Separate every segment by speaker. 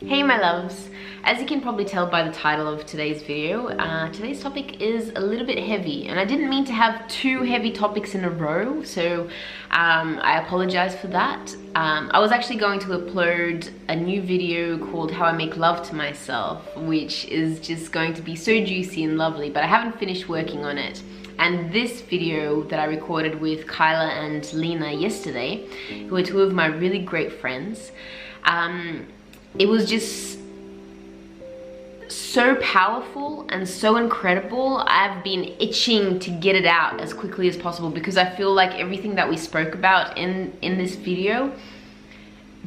Speaker 1: Hey my loves, as you can probably tell by the title of today's video, today's topic is a little bit heavy, and I didn't mean to have two heavy topics in a row, so I apologize for that. I was actually going to upload a new video called How I Make Love to Myself, which is just going to be so juicy and lovely, but I haven't finished working on it. And this video that I recorded with Kyla and Lena yesterday, who are two of my really great friends, it was just so powerful and so incredible. I've been itching to get it out as quickly as possible because I feel like everything that we spoke about in this video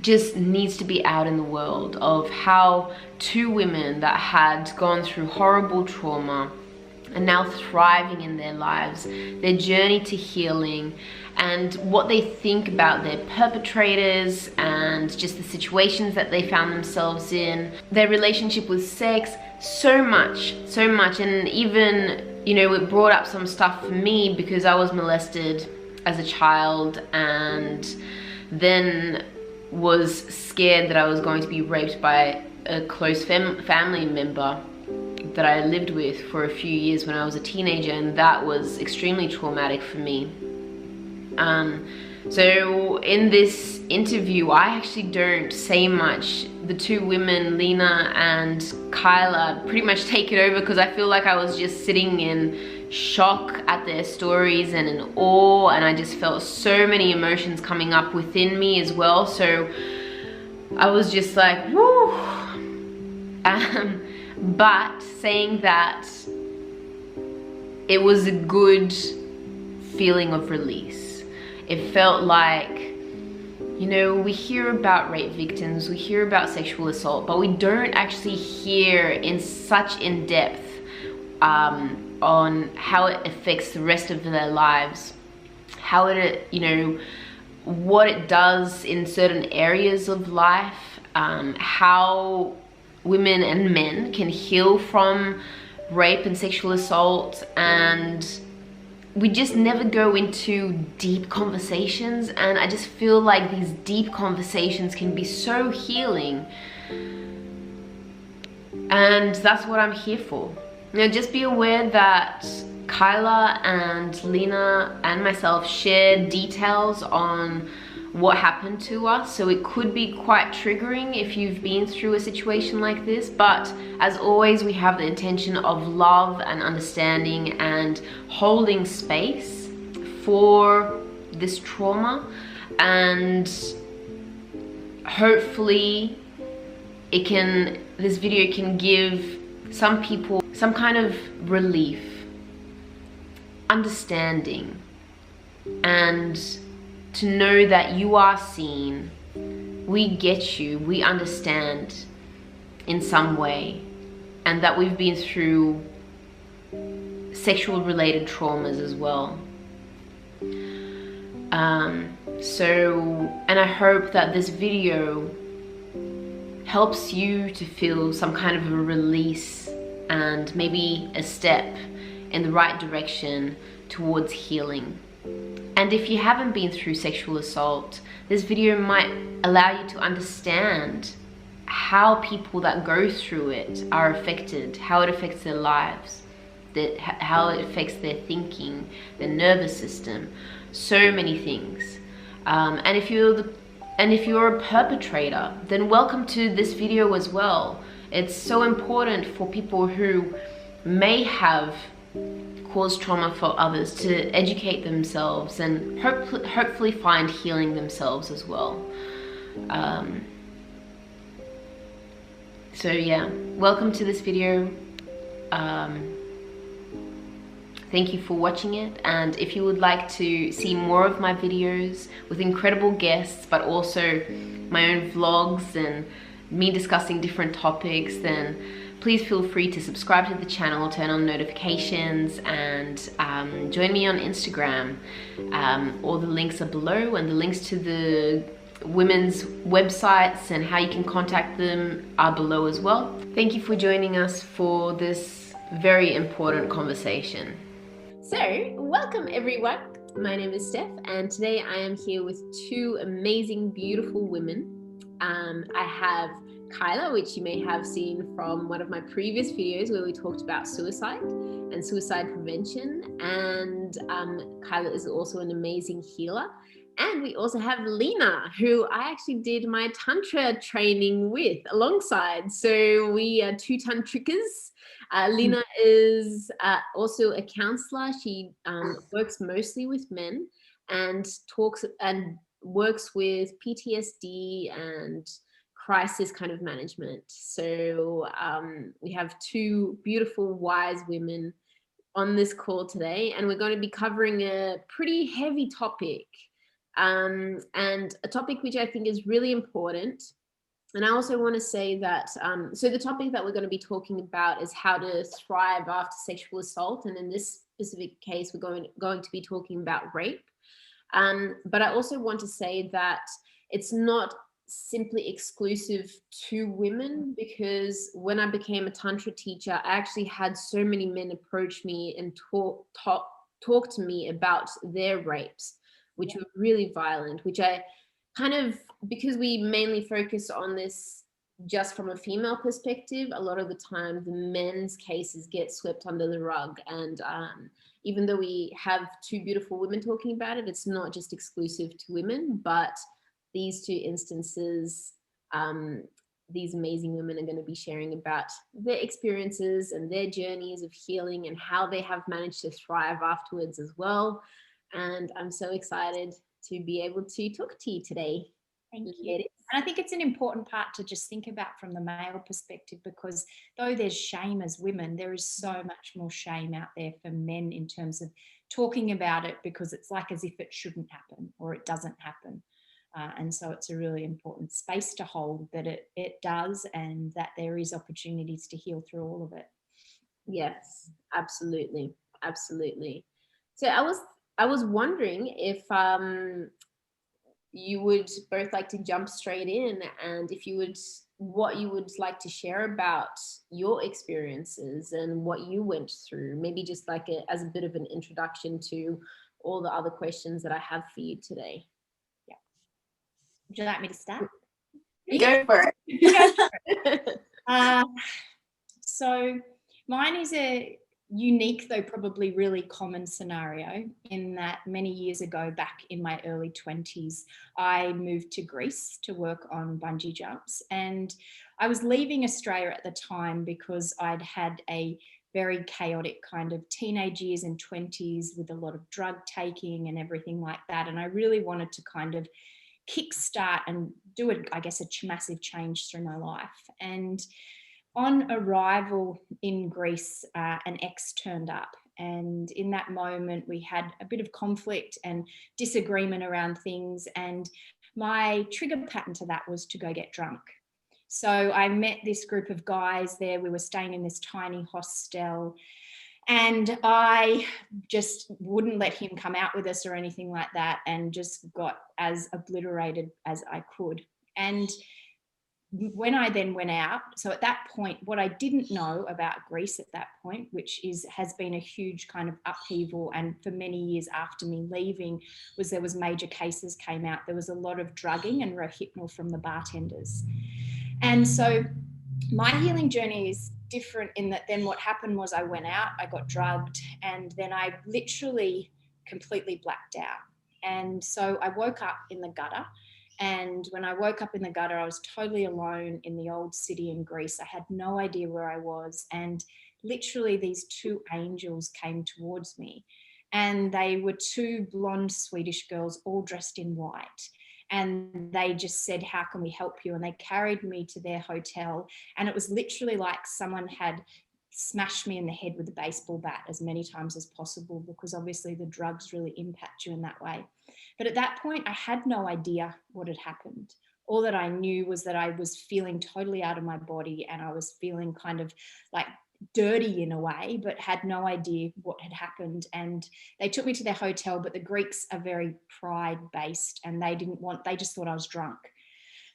Speaker 1: just needs to be out in the world, of how two women that had gone through horrible trauma and now thriving in their lives, their journey to healing, and what they think about their perpetrators and just the situations that they found themselves in, their relationship with sex, so much. And even, you know, it brought up some stuff for me because I was molested as a child and then was scared that I was going to be raped by a close family member that I lived with for a few years when I was a teenager, and that was extremely traumatic for me. So in this interview, I actually don't say much. The two women, Lena and Kyla, pretty much take it over because I feel like I was just sitting in shock at their stories and in awe, and I just felt so many emotions coming up within me as well. So I was just like, woo. But saying that, it was a good feeling of release. It felt like, you know, we hear about rape victims, we hear about sexual assault, but we don't actually hear in such in depth on how it affects the rest of their lives, how it, you know, what it does in certain areas of life, how women and men can heal from rape and sexual assault. And we just never go into deep conversations, and I just feel like these deep conversations can be so healing, and that's what I'm here for. You know, just be aware that Kyla and Lena and myself share details on what happened to us, so it could be quite triggering if you've been through a situation like this, but as always, we have the intention of love and understanding and holding space for this trauma, and hopefully this video can give some people some kind of relief, understanding, and to know that you are seen. We get you, we understand in some way, and that we've been through sexual related traumas as well. And I hope that this video helps you to feel some kind of a release and maybe a step in the right direction towards healing. And if you haven't been through sexual assault, this video might allow you to understand how people that go through it are affected, how it affects their lives, how it affects their thinking, their nervous system, so many things. And if you're a perpetrator, then welcome to this video as well. It's so important for people who may have cause trauma for others to educate themselves and hopefully find healing themselves as well. So yeah, welcome to this video. Thank you for watching it, and if you would like to see more of my videos with incredible guests, but also my own vlogs and me discussing different topics, then please feel free to subscribe to the channel, turn on notifications, and join me on Instagram. All the links are below, and the links to the women's websites and how you can contact them are below as well. Thank you for joining us for this very important conversation. So, welcome everyone. My name is Steph, and today I am here with two amazing, beautiful women. I have Kyla, which you may have seen from one of my previous videos where we talked about suicide and suicide prevention. And Kyla is also an amazing healer. And we also have Lena, who I actually did my Tantra training with alongside. So we are two Tantrikas. Lena is also a counselor. She works mostly with men and talks and works with PTSD and crisis kind of management. So we have two beautiful, wise women on this call today, and we're going to be covering a pretty heavy topic, and a topic which I think is really important. And I also want to say that, so the topic that we're going to be talking about is how to thrive after sexual assault. And in this specific case, we're going to be talking about rape. But I also want to say that it's not simply exclusive to women, because when I became a Tantra teacher, I actually had so many men approach me and talk to me about their rapes, which were really violent, which I kind of, because we mainly focus on this just from a female perspective, a lot of the time the men's cases get swept under the rug. And even though we have two beautiful women talking about it, it's not just exclusive to women, but these two instances, these amazing women are going to be sharing about their experiences and their journeys of healing and how they have managed to thrive afterwards as well. And I'm so excited to be able to talk to you today.
Speaker 2: Thank you. And I think it's an important part to just think about from the male perspective, because though there's shame as women, there is so much more shame out there for men in terms of talking about it, because it's like as if it shouldn't happen or it doesn't happen. And so it's a really important space to hold that it does, and that there is opportunities to heal through all of it.
Speaker 1: Yes, absolutely. Absolutely. So I was wondering if you would both like to jump straight in, and if you would, what you would like to share about your experiences and what you went through, maybe just like as a bit of an introduction to all the other questions that I have for you today.
Speaker 2: Yeah. Would you like me to start?
Speaker 1: Go for it.
Speaker 2: So mine is a unique, though probably really common scenario, in that many years ago, back in my early 20s, I moved to Greece to work on bungee jumps. And I was leaving Australia at the time because I'd had a very chaotic kind of teenage years and 20s with a lot of drug taking and everything like that. And I really wanted to kind of kickstart and do a massive change through my life. And on arrival in Greece, an ex turned up, and in that moment we had a bit of conflict and disagreement around things, and my trigger pattern to that was to go get drunk. So I met this group of guys there. We were staying in this tiny hostel, and I just wouldn't let him come out with us or anything like that, and just got as obliterated as I could. And when I then went out, so at that point, what I didn't know about Greece at that point, which has been a huge kind of upheaval, and for many years after me leaving, was there was major cases came out. There was a lot of drugging and rohypnol from the bartenders. And so my healing journey is different in that then what happened was I went out, I got drugged, and then I literally completely blacked out. And so I woke up in the gutter. And when I woke up in the gutter, I was totally alone in the old city in Greece. I had no idea where I was. And literally these two angels came towards me. And they were two blonde Swedish girls, all dressed in white. And they just said, "How can we help you?" And they carried me to their hotel. And it was literally like someone had smashed me in the head with a baseball bat as many times as possible, because obviously the drugs really impact you in that way. But at that point, I had no idea what had happened. All that I knew was that I was feeling totally out of my body, and I was feeling kind of like dirty in a way, but had no idea what had happened. And they took me to their hotel, but the Greeks are very pride based, and they just thought I was drunk.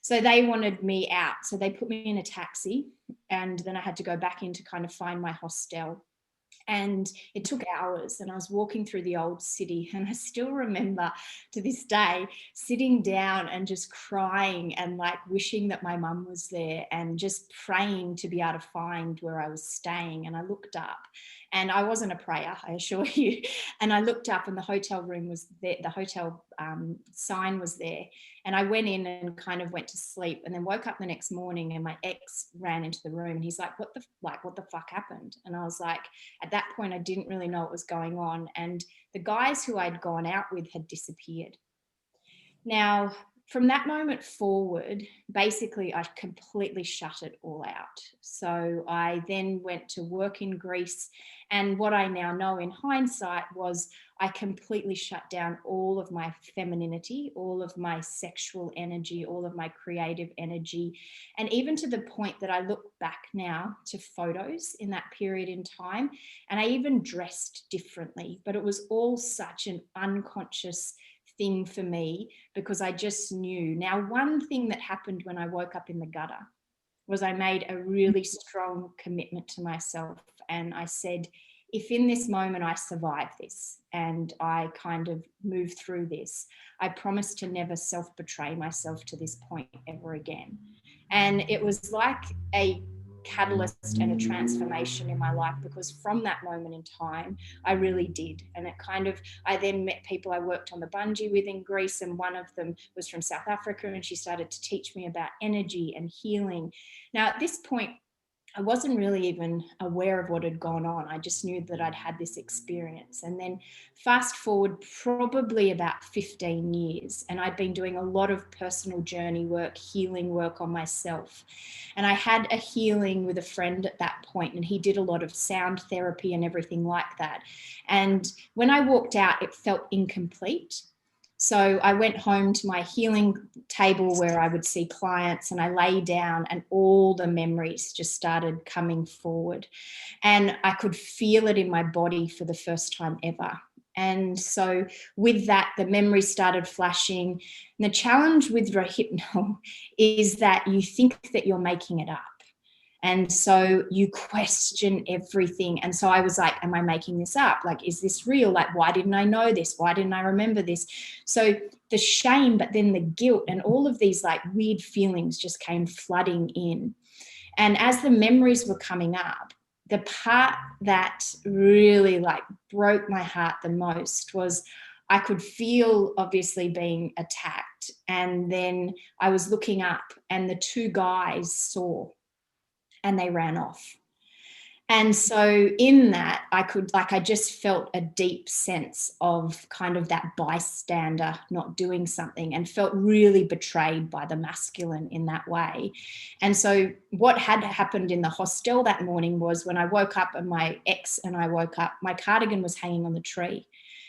Speaker 2: So they wanted me out. So they put me in a taxi, and then I had to go back in to kind of find my hostel. And it took hours, and I was walking through the old city, and I still remember to this day sitting down and just crying and like wishing that my mum was there and just praying to be able to find where I was staying. And I looked up, and I wasn't a prayer, I assure you. And I looked up, and the hotel room was there, the hotel sign was there. And I went in and kind of went to sleep, and then woke up the next morning, and my ex ran into the room, and he's like, what the fuck happened? And I was like, at that point, I didn't really know what was going on. And the guys who I'd gone out with had disappeared. Now, from that moment forward, basically, I completely shut it all out. So I then went to work in Greece. And what I now know in hindsight was I completely shut down all of my femininity, all of my sexual energy, all of my creative energy. And even to the point that I look back now to photos in that period in time, and I even dressed differently, but it was all such an unconscious thing for me because I just knew. Now, one thing that happened when I woke up in the gutter was I made a really strong commitment to myself. And I said, if in this moment I survive this and I kind of move through this, I promise to never self-betray myself to this point ever again. And it was like a catalyst and a transformation in my life, because from that moment in time, I really did. And it kind of, I then met people I worked on the bungee with in Greece, and one of them was from South Africa, and she started to teach me about energy and healing. Now, at this point, I wasn't really even aware of what had gone on. I just knew that I'd had this experience. And then fast forward probably about 15 years, and I'd been doing a lot of personal journey work, healing work on myself. And I had a healing with a friend at that point, and he did a lot of sound therapy and everything like that. And when I walked out, it felt incomplete. So I went home to my healing table where I would see clients, and I lay down, and all the memories just started coming forward. And I could feel it in my body for the first time ever. And so with that, the memories started flashing. And the challenge with Rohypnol is that you think that you're making it up. And so you question everything. And so I was like, am I making this up? Like, is this real? Like, why didn't I know this? Why didn't I remember this? So the shame, but then the guilt and all of these like weird feelings just came flooding in. And as the memories were coming up, the part that really like broke my heart the most was I could feel obviously being attacked. And then I was looking up, and the two guys saw, and they ran off. And so in that, I just felt a deep sense of kind of that bystander not doing something, and felt really betrayed by the masculine in that way. And so what had happened in the hostel that morning was, when I woke up and my ex and I woke up, my cardigan was hanging on the tree.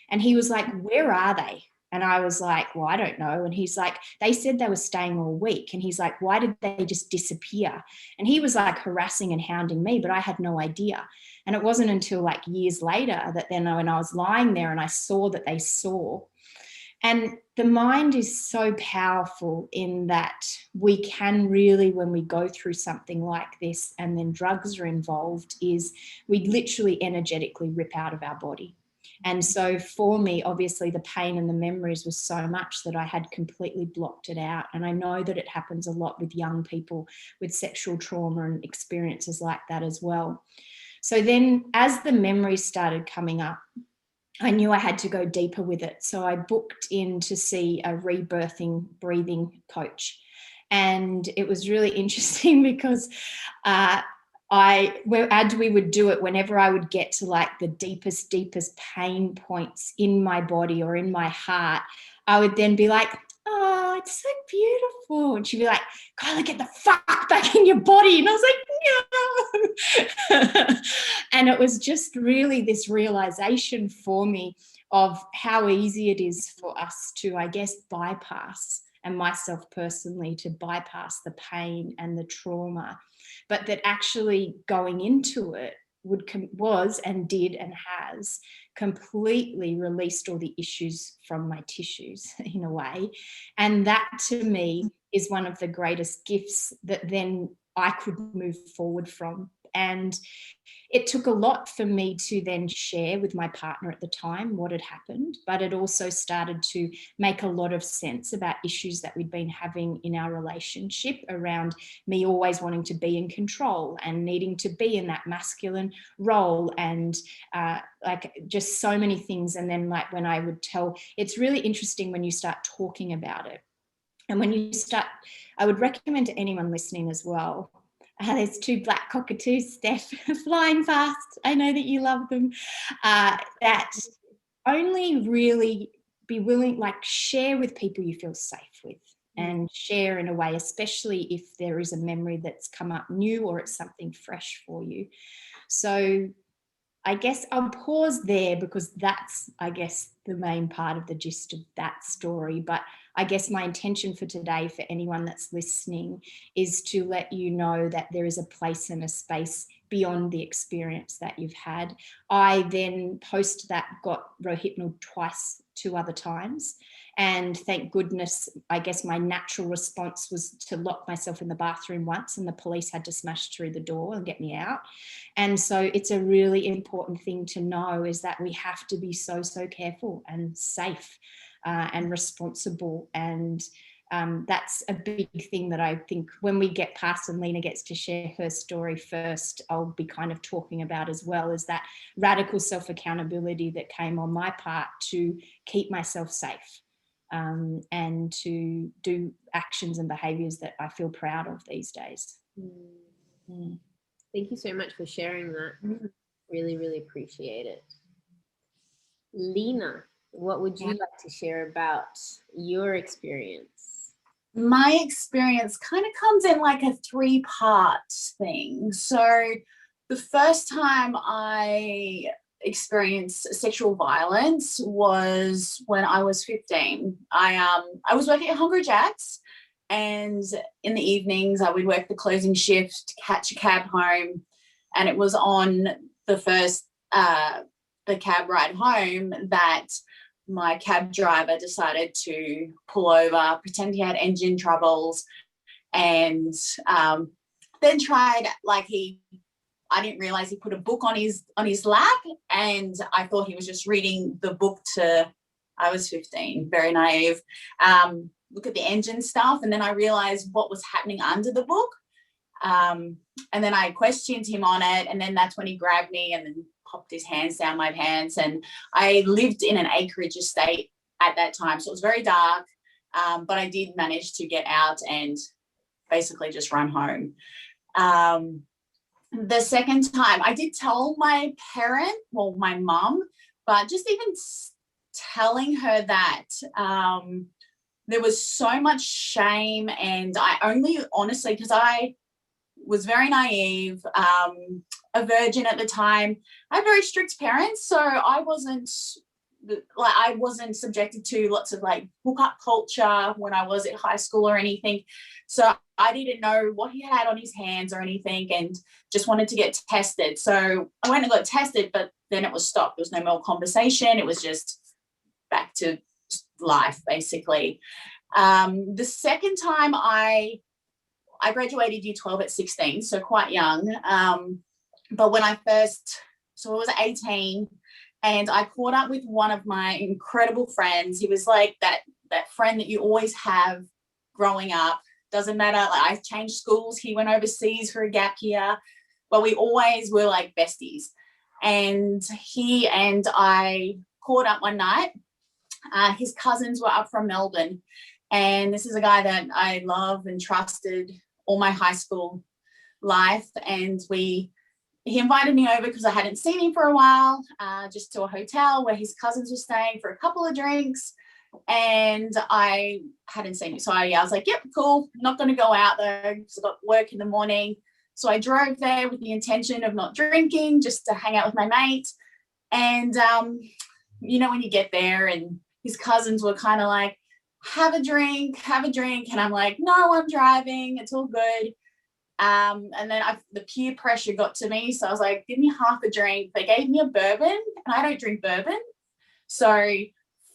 Speaker 2: And he was like, where are they? And I was like, well, I don't know. And he's like, they said they were staying all week. And he's like, why did they just disappear? And he was like harassing and hounding me, but I had no idea. And it wasn't until like years later that then when I was lying there and I saw that they saw. And the mind is so powerful in that we can really, when we go through something like this and then drugs are involved, is we literally energetically rip out of our body. And so for me, obviously, the pain and the memories was so much that I had completely blocked it out. And I know that it happens a lot with young people with sexual trauma and experiences like that as well. So then as the memories started coming up, I knew I had to go deeper with it. So I booked in to see a rebirthing breathing coach. And it was really interesting because as we would do it, whenever I would get to like the deepest pain points in my body or in my heart, I would then be like, oh, it's so beautiful. And she'd be like, Kyla, get the fuck back in your body. And I was like, no. And it was just really this realization for me of how easy it is for us to, I guess, bypass, and myself personally, to bypass the pain and the trauma, but that actually going into it was and did and has completely released all the issues from my tissues in a way. And that to me is one of the greatest gifts that then I could move forward from And it took a lot for me to then share with my partner at the time what had happened, but it also started to make a lot of sense about issues that we'd been having in our relationship around me always wanting to be in control and needing to be in that masculine role, and like just so many things. And then like when I would tell, it's really interesting when you start talking about it. And when you start, I would recommend to anyone listening as well, there's two black cockatoos, Steph, flying fast. I know that you love them. That only really be willing, like share with people you feel safe with, and share in a way, especially if there is a memory that's come up new or it's something fresh for you. So I guess I'll pause there because that's, I guess, the main part of the gist of that story. But I guess my intention for today, for anyone that's listening, is to let you know that there is a place and a space beyond the experience that you've had. I then post that got rohypnol twice, 2 other times. And thank goodness, I guess my natural response was to lock myself in the bathroom once, and the police had to smash through the door and get me out. And so it's a really important thing to know, is that we have to be so, so careful and safe and responsible. And that's a big thing that I think when we get past and Lena gets to share her story first, I'll be kind of talking about as well, is that radical self-accountability that came on my part to keep myself safe. And to do actions and behaviours that I feel proud of these days.
Speaker 1: Thank you so much for sharing that. Really, really appreciate it. Lena, what would you like to share about your experience?
Speaker 3: My experience kind of comes in like a 3-part thing. So the first time I experienced sexual violence was when I was 15. I was working at Hungry Jack's, and in the evenings I would work the closing shift, catch a cab home, and it was on the first the cab ride home that my cab driver decided to pull over, pretend he had engine troubles, and then tried, like, I didn't realize he put a book on his lap, and I thought he was just reading the book to, I was 15, very naive, look at the engine stuff, and then I realized what was happening under the book. And then I questioned him on it, and then that's when he grabbed me and then popped his hands down my pants. And I lived in an acreage estate at that time, so it was very dark, but I did manage to get out and basically just run home. The second time, I did tell my parent, well, my mum, but just even telling her that there was so much shame, and I only, honestly, because I was very naive, a virgin at the time. I had very strict parents, so I wasn't subjected to lots of like hookup culture when I was at high school or anything. So I didn't know what he had on his hands or anything, and just wanted to get tested. So I went and got tested, but then it was stopped. There was no more conversation. It was just back to life, basically. The second time I graduated year 12 at 16, so quite young. But when I first, so I was 18, and I caught up with one of my incredible friends. He was like that friend that you always have growing up. Doesn't matter, like, I changed schools, he went overseas for a gap year, but we always were like besties. And he and I caught up one night. His cousins were up from Melbourne, and this is a guy that I love and trusted all my high school life. And he invited me over because I hadn't seen him for a while, just to a hotel where his cousins were staying for a couple of drinks. And I hadn't seen him. So I was like, yep, cool. I'm not going to go out though, because I've got work in the morning. So I drove there with the intention of not drinking, just to hang out with my mate. And, you know, when you get there and his cousins were kind of like, have a drink. And I'm like, no, I'm driving. It's all good. And then the peer pressure got to me. So I was like, give me half a drink. They gave me a bourbon, and I don't drink bourbon. So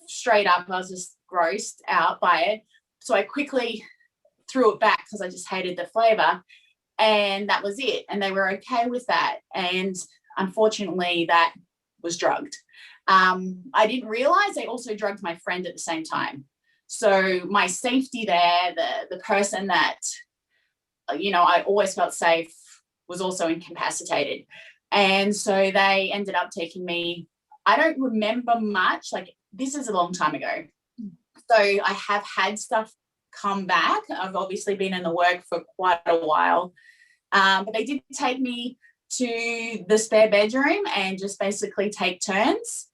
Speaker 3: straight up, I was just grossed out by it. So I quickly threw it back because I just hated the flavor. and that was it. And they were okay with that. And unfortunately, that was drugged. I didn't realize they also drugged my friend at the same time. So my safety there, the person that, I always felt safe, was also incapacitated. And so they ended up taking me. I don't remember much. Like, this is a long time ago. So I have had stuff come back. I've obviously been in the work for quite a while. But they did take me to the spare bedroom and just basically take turns.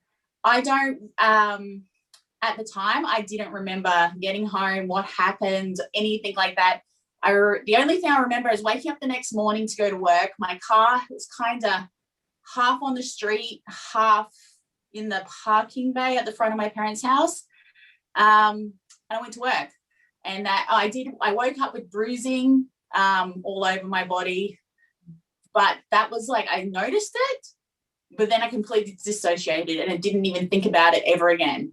Speaker 3: I don't, at the time, I didn't remember getting home, what happened, anything like that. The only thing I remember is waking up the next morning to go to work. My car was kind of half on the street, half in the parking bay at the front of my parents' house. And I went to work. And I woke up with bruising all over my body. But that was like, I noticed it, but then I completely dissociated and I didn't even think about it ever again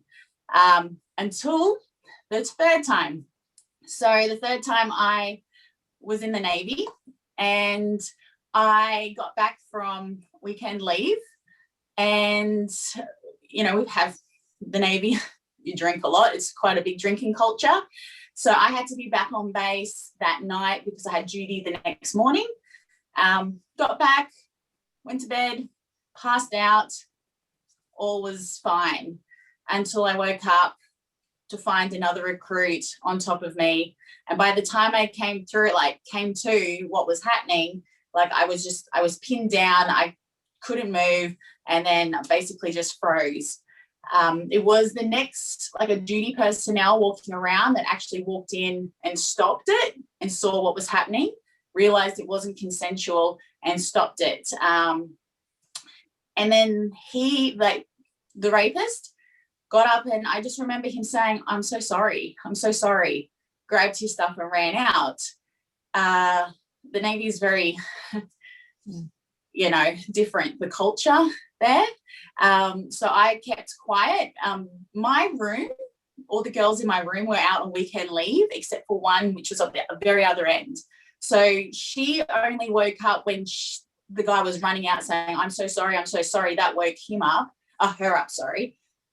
Speaker 3: until the third time. So the third time I was in the Navy, and I got back from weekend leave, and, we have the Navy, you drink a lot. It's quite a big drinking culture. So I had to be back on base that night because I had duty the next morning. Got back, went to bed, passed out, all was fine until I woke up to find another recruit on top of me. And by the time I came to what was happening, like I was pinned down, I couldn't move, and then basically just froze. It was the next, like a duty personnel walking around that actually walked in and stopped it and saw what was happening, realized it wasn't consensual and stopped it. And then the rapist, got up, and I just remember him saying, I'm so sorry, grabbed his stuff and ran out. The Navy is very, different, the culture there. So I kept quiet. My room, all the girls in my room were out on weekend leave, except for one, which was at the very other end. So she only woke up when the guy was running out saying, I'm so sorry. That woke her up.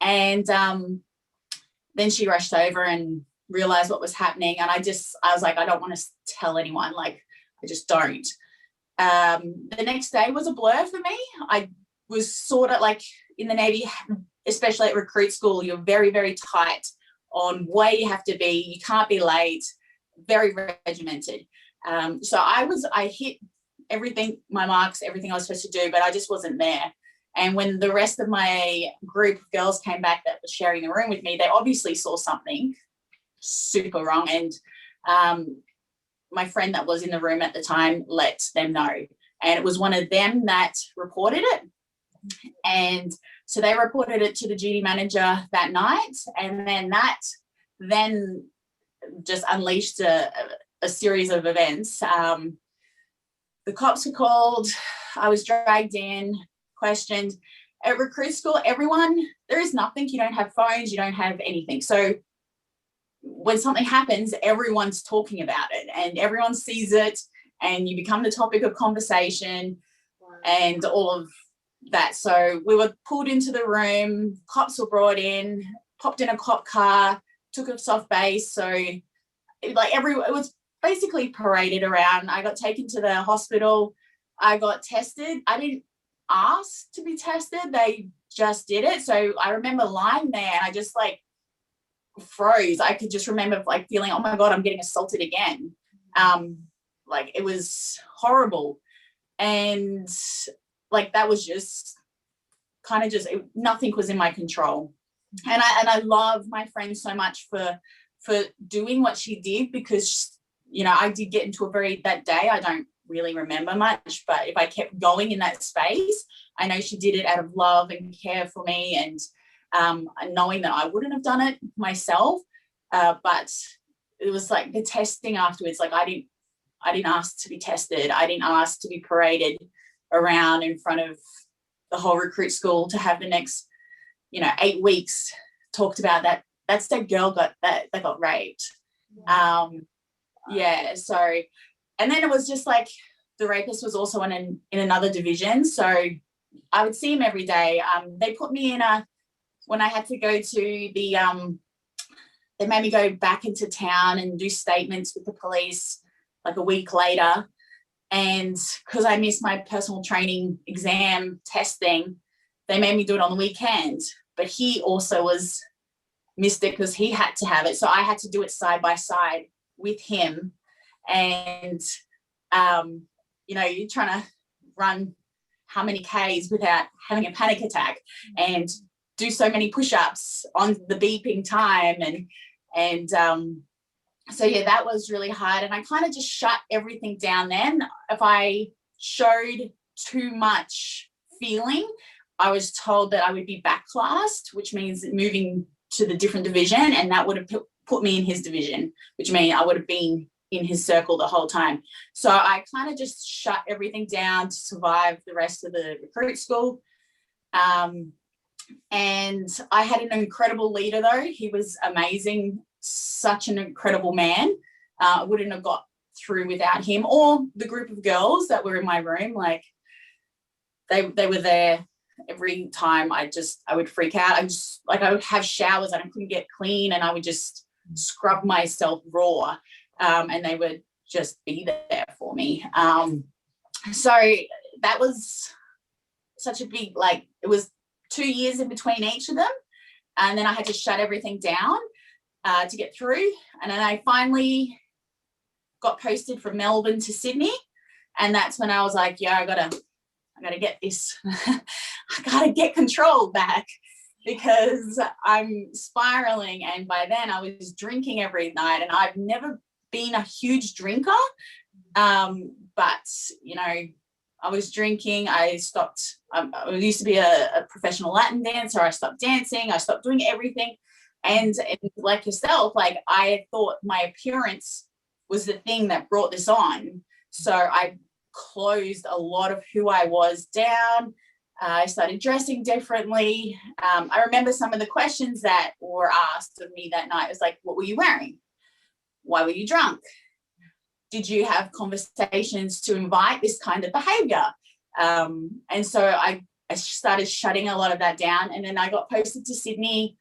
Speaker 3: And then she rushed over and realized what was happening. And I was like, I don't want to tell anyone. Like, I just don't. The next day was a blur for me. I was sort of like, in the Navy, especially at recruit school, you're very, very tight on where you have to be. You can't be late, very regimented. So I hit everything, my marks, everything I was supposed to do, but I just wasn't there. And when the rest of my group of girls came back that was sharing the room with me, they obviously saw something super wrong. And my friend that was in the room at the time let them know. And it was one of them that reported it. And so they reported it to the duty manager that night. And then that just unleashed a series of events. The cops were called. I was dragged in, questioned. At recruit school, there is nothing. You don't have phones, you don't have anything. So when something happens, everyone's talking about it and everyone sees it, and you become the topic of conversation and all of that. So we were pulled into the room, cops were brought in, popped in a cop car, took us off base. So it was basically paraded around. I got taken to the hospital. I got tested. I didn't ask to be tested. They just did it. So I remember lying there and I just froze. I could just remember feeling, oh my God, I'm getting assaulted again. It was horrible. And that was just nothing was in my control. And I love my friend so much for doing what she did, because I did get into that day, I don't really remember much, but if I kept going in that space, I know she did it out of love and care for me, and knowing that I wouldn't have done it myself. But it was the testing afterwards. I didn't ask to be tested. I didn't ask to be paraded around in front of the whole recruit school to have the next, 8 weeks talked about that. That's that girl that got raped. Yeah. So, and then it was just the rapist was also in another division, so I would see him every day. They put me in when I had to go to the they made me go back into town and do statements with the police like a week later. And because I missed my personal training exam testing, they made me do it on the weekend. But he also missed it because he had to have it. So I had to do it side by side with him. And, you're trying to run how many Ks without having a panic attack and do so many push-ups on the beeping time. And so yeah, that was really hard. And I kind of just shut everything down then. If I showed too much feeling, I was told that I would be backclassed, which means moving to the different division, and that would have put me in his division, which means I would have been in his circle the whole time. So I kind of just shut everything down to survive the rest of the recruit school. And I had an incredible leader though. He was amazing, such an incredible man. I wouldn't have got through without him or the group of girls that were in my room. Like they were there every time. I would freak out. I would have showers and I couldn't get clean, and I would just scrub myself raw, and they would just be there for me. So that was such a big, it was 2 years in between each of them, and then I had to shut everything down to get through. And then I finally got posted from Melbourne to Sydney, and that's when I was like, yeah, I gotta get this. I gotta get control back because I'm spiraling. And by then I was drinking every night, and I've never been a huge drinker, but I was drinking. I stopped. I used to be a professional Latin dancer. I stopped dancing. I stopped doing everything. And like yourself, I thought my appearance was the thing that brought this on. So I closed a lot of who I was down. I started dressing differently. I remember some of the questions that were asked of me that night. It was like, what were you wearing? Why were you drunk? Did you have conversations to invite this kind of behavior? And so I started shutting a lot of that down. And then I got posted to Sydney,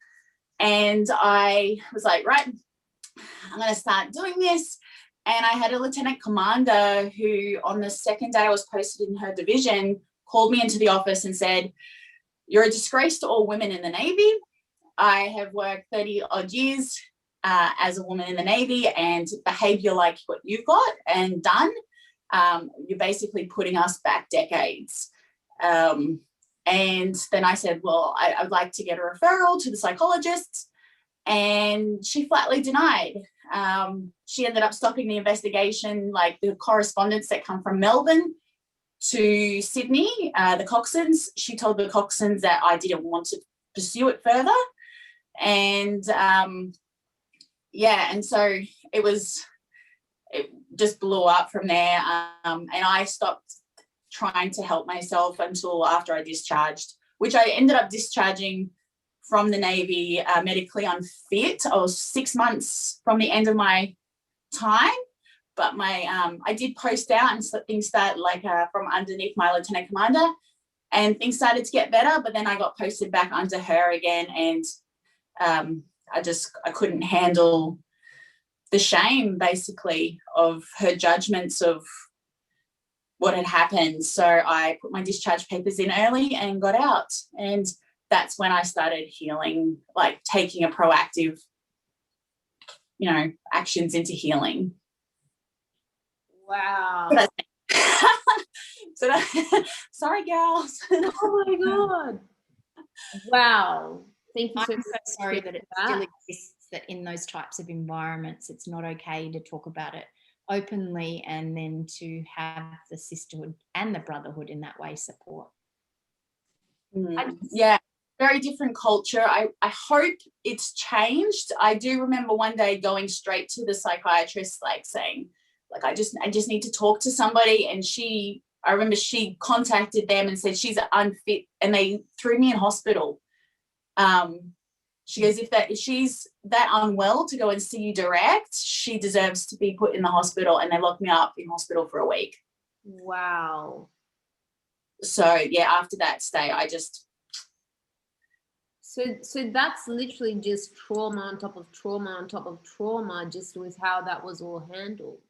Speaker 3: and I was like, right, I'm going to start doing this. And I had a lieutenant commander who, on the second day I was posted in her division, called me into the office and said, you're a disgrace to all women in the Navy. I have worked 30 odd years as a woman in the Navy, and behavior like what you've got and done, you're basically putting us back decades. And then I said, well, I'd like to get a referral to the psychologist, and she flatly denied. She ended up stopping the investigation, like the correspondence that come from Melbourne to Sydney, the coxswains. She told the coxswains that I didn't want to pursue it further. And and so it just blew up from there. And I stopped trying to help myself until after I discharged, which I ended up discharging from the Navy medically unfit. I was 6 months from the end of my time, but I did post out, and so things started from underneath my lieutenant commander, and things started to get better. But then I got posted back under her again, and I couldn't handle the shame, basically, of her judgments of what had happened. So I put my discharge papers in early and got out. And that's when I started healing, taking a proactive, actions into healing.
Speaker 2: Wow.
Speaker 3: Sorry, girls.
Speaker 2: Oh my God. Wow.
Speaker 1: Thank you so
Speaker 2: I'm so sorry that it still exists, that in those types of environments it's not okay to talk about it openly, and then to have the sisterhood and the brotherhood in that way support.
Speaker 3: Yeah, very different culture. I hope it's changed. I do remember one day going straight to the psychiatrist, saying, I just need to talk to somebody. And I remember she contacted them and said she's unfit, and they threw me in hospital. She goes, if she's that unwell to go and see you direct, she deserves to be put in the hospital. And they locked me up in hospital for a week.
Speaker 1: Wow.
Speaker 3: So yeah, after that stay, I just.
Speaker 1: So that's literally just trauma on top of trauma on top of trauma, just with how that was all handled.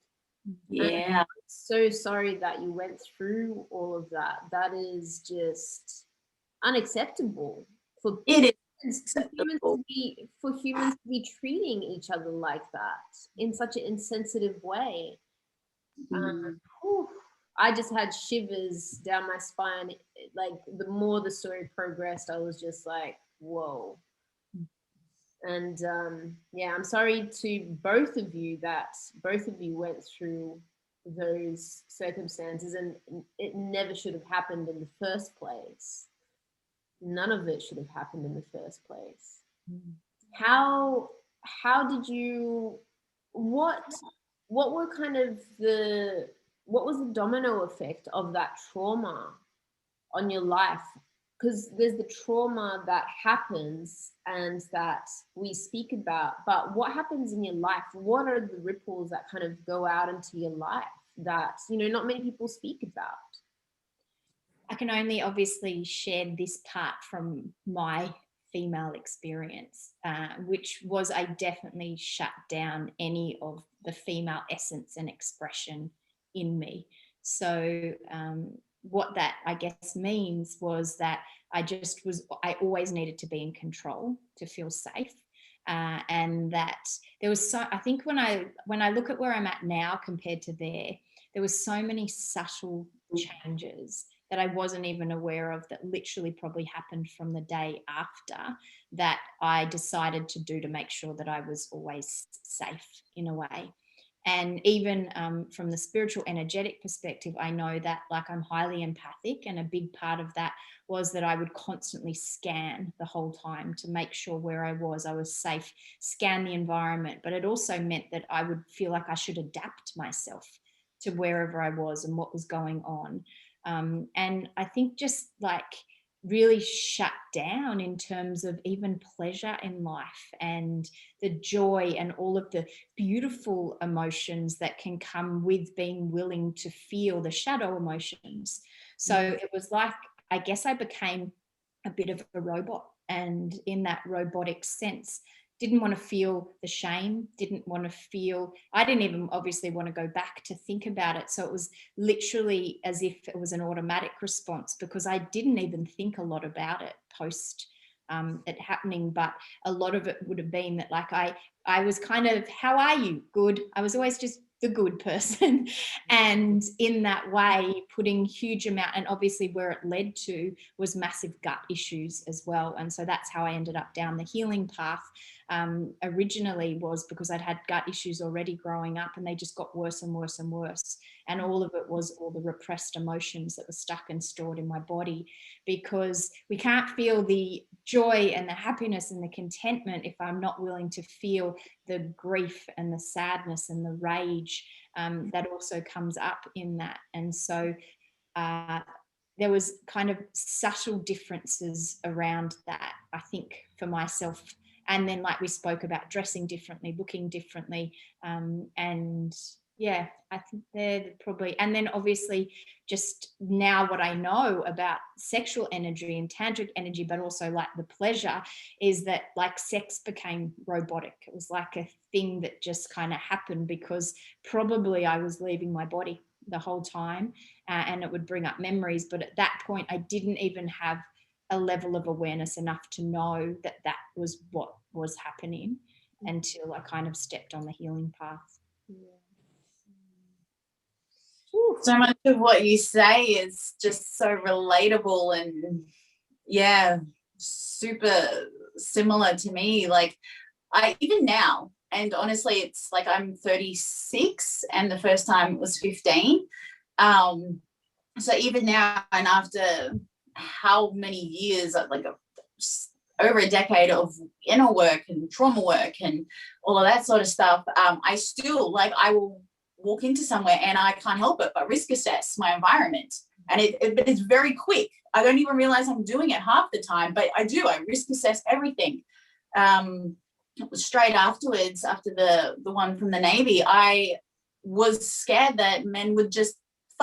Speaker 3: Yeah.
Speaker 1: I'm so sorry that you went through all of that. That is just unacceptable for
Speaker 3: It is
Speaker 1: for humans
Speaker 3: acceptable.
Speaker 1: to be treating each other like that in such an insensitive way. Whew. I just had shivers down my spine. Like the more the story progressed, I was just like, whoa. And yeah, I'm sorry to both of you that both of you went through those circumstances, and it never should have happened in the first place. None of it should have happened in the first place. How did you, what were kind of the, what was the domino effect of that trauma on your life? Because there's the trauma that happens and that we speak about, but what happens in your life? What are the ripples that kind of go out into your life that, you know, not many people speak about?
Speaker 2: I can only obviously share this part from my female experience, which was I definitely shut down any of the female essence and expression in me. So what that I guess means was that I always needed to be in control to feel safe. And that there was so, I think when I look at where I'm at now compared to there was so many subtle changes that I wasn't even aware of that literally probably happened from the day after that I decided to do to make sure that I was always safe in a way. And even from the spiritual energetic perspective, I know that like I'm highly empathic, and a big part of that was that I would constantly scan the whole time to make sure where I was safe, scan the environment. But it also meant that I would feel like I should adapt myself to wherever I was and what was going on. And I think just like really shut down in terms of even pleasure in life and the joy and all of the beautiful emotions that can come with being willing to feel the shadow emotions. So it was like, I guess I became a bit of a robot, and in that robotic sense, didn't want to feel the shame, I didn't even obviously want to go back to think about it. So it was literally as if it was an automatic response, because I didn't even think a lot about it post it happening. But a lot of it would have been that like I was kind of, how are you? Good. I was always just the good person. And in that way, putting huge amount, and obviously where it led to was massive gut issues as well. And so that's how I ended up down the healing path. Originally was because I'd had gut issues already growing up, and they just got worse and worse and worse. And all of it was all the repressed emotions that were stuck and stored in my body, because we can't feel the joy and the happiness and the contentment if I'm not willing to feel the grief and the sadness and the rage that also comes up in that. And so there was kind of subtle differences around that, I think, for myself. And then like we spoke about dressing differently, looking differently, and yeah, I think they're probably, and then obviously just now what I know about sexual energy and tantric energy, but also like the pleasure, is that like sex became robotic. It was like a thing that just kind of happened because probably I was leaving my body the whole time, and it would bring up memories. But at that point, I didn't even have a level of awareness enough to know that that was what was happening until I kind of stepped on the healing path.
Speaker 3: So much of what you say is just so relatable and yeah, super similar to me. Like I even now, and honestly, it's like I'm 36 and the first time was 15. So even now, and after how many years, like over a decade of inner work and trauma work and all of that sort of stuff, I still like, I will walk into somewhere and I can't help it but risk assess my environment. And but it's very quick. I don't even realize I'm doing it half the time, but I do. I risk assess everything. Straight afterwards, after the one from the Navy, I was scared that men would just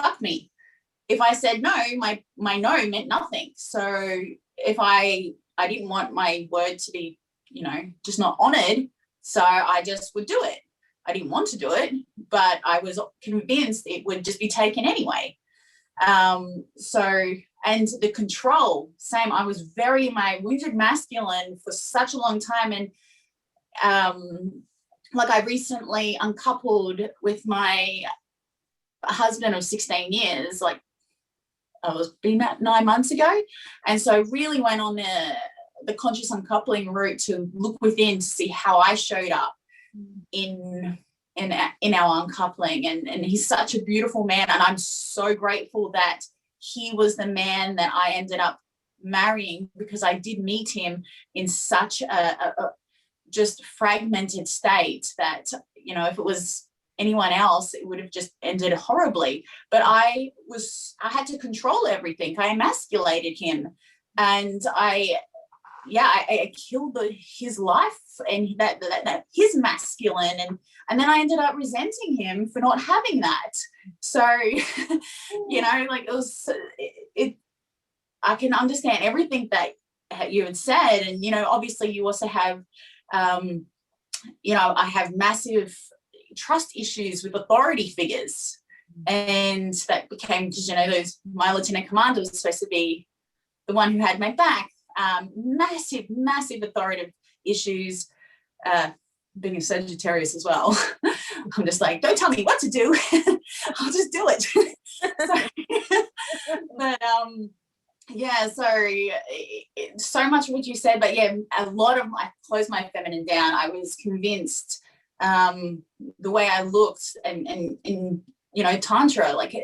Speaker 3: fuck me. If I said no, my no meant nothing. So if I didn't want my word to be, you know, just not honored, so I just would do it. I didn't want to do it, but I was convinced it would just be taken anyway. So, and the control, same. I was very my wounded masculine for such a long time. And like I recently uncoupled with my husband of 16 years, like I was been at 9 months ago. And so really went on the conscious uncoupling route to look within to see how I showed up in our uncoupling. And he's such a beautiful man. And I'm so grateful that he was the man that I ended up marrying, because I did meet him in such a just fragmented state that, you know, if it was anyone else, it would have just ended horribly. But I had to control everything. I emasculated him, and I killed his life and that his masculine, and then I ended up resenting him for not having that. So, you know, like I can understand everything that you had said. And, you know, obviously you also have, you know, I have massive trust issues with authority figures. And that became, because, you know, my lieutenant commander was supposed to be the one who had my back. Massive authoritative issues, being a Sagittarius as well. I'm just like, don't tell me what to do. I'll just do it. But yeah, so much of what you said, but yeah, a lot of I closed my feminine down. I was convinced the way I looked and you know, tantra, like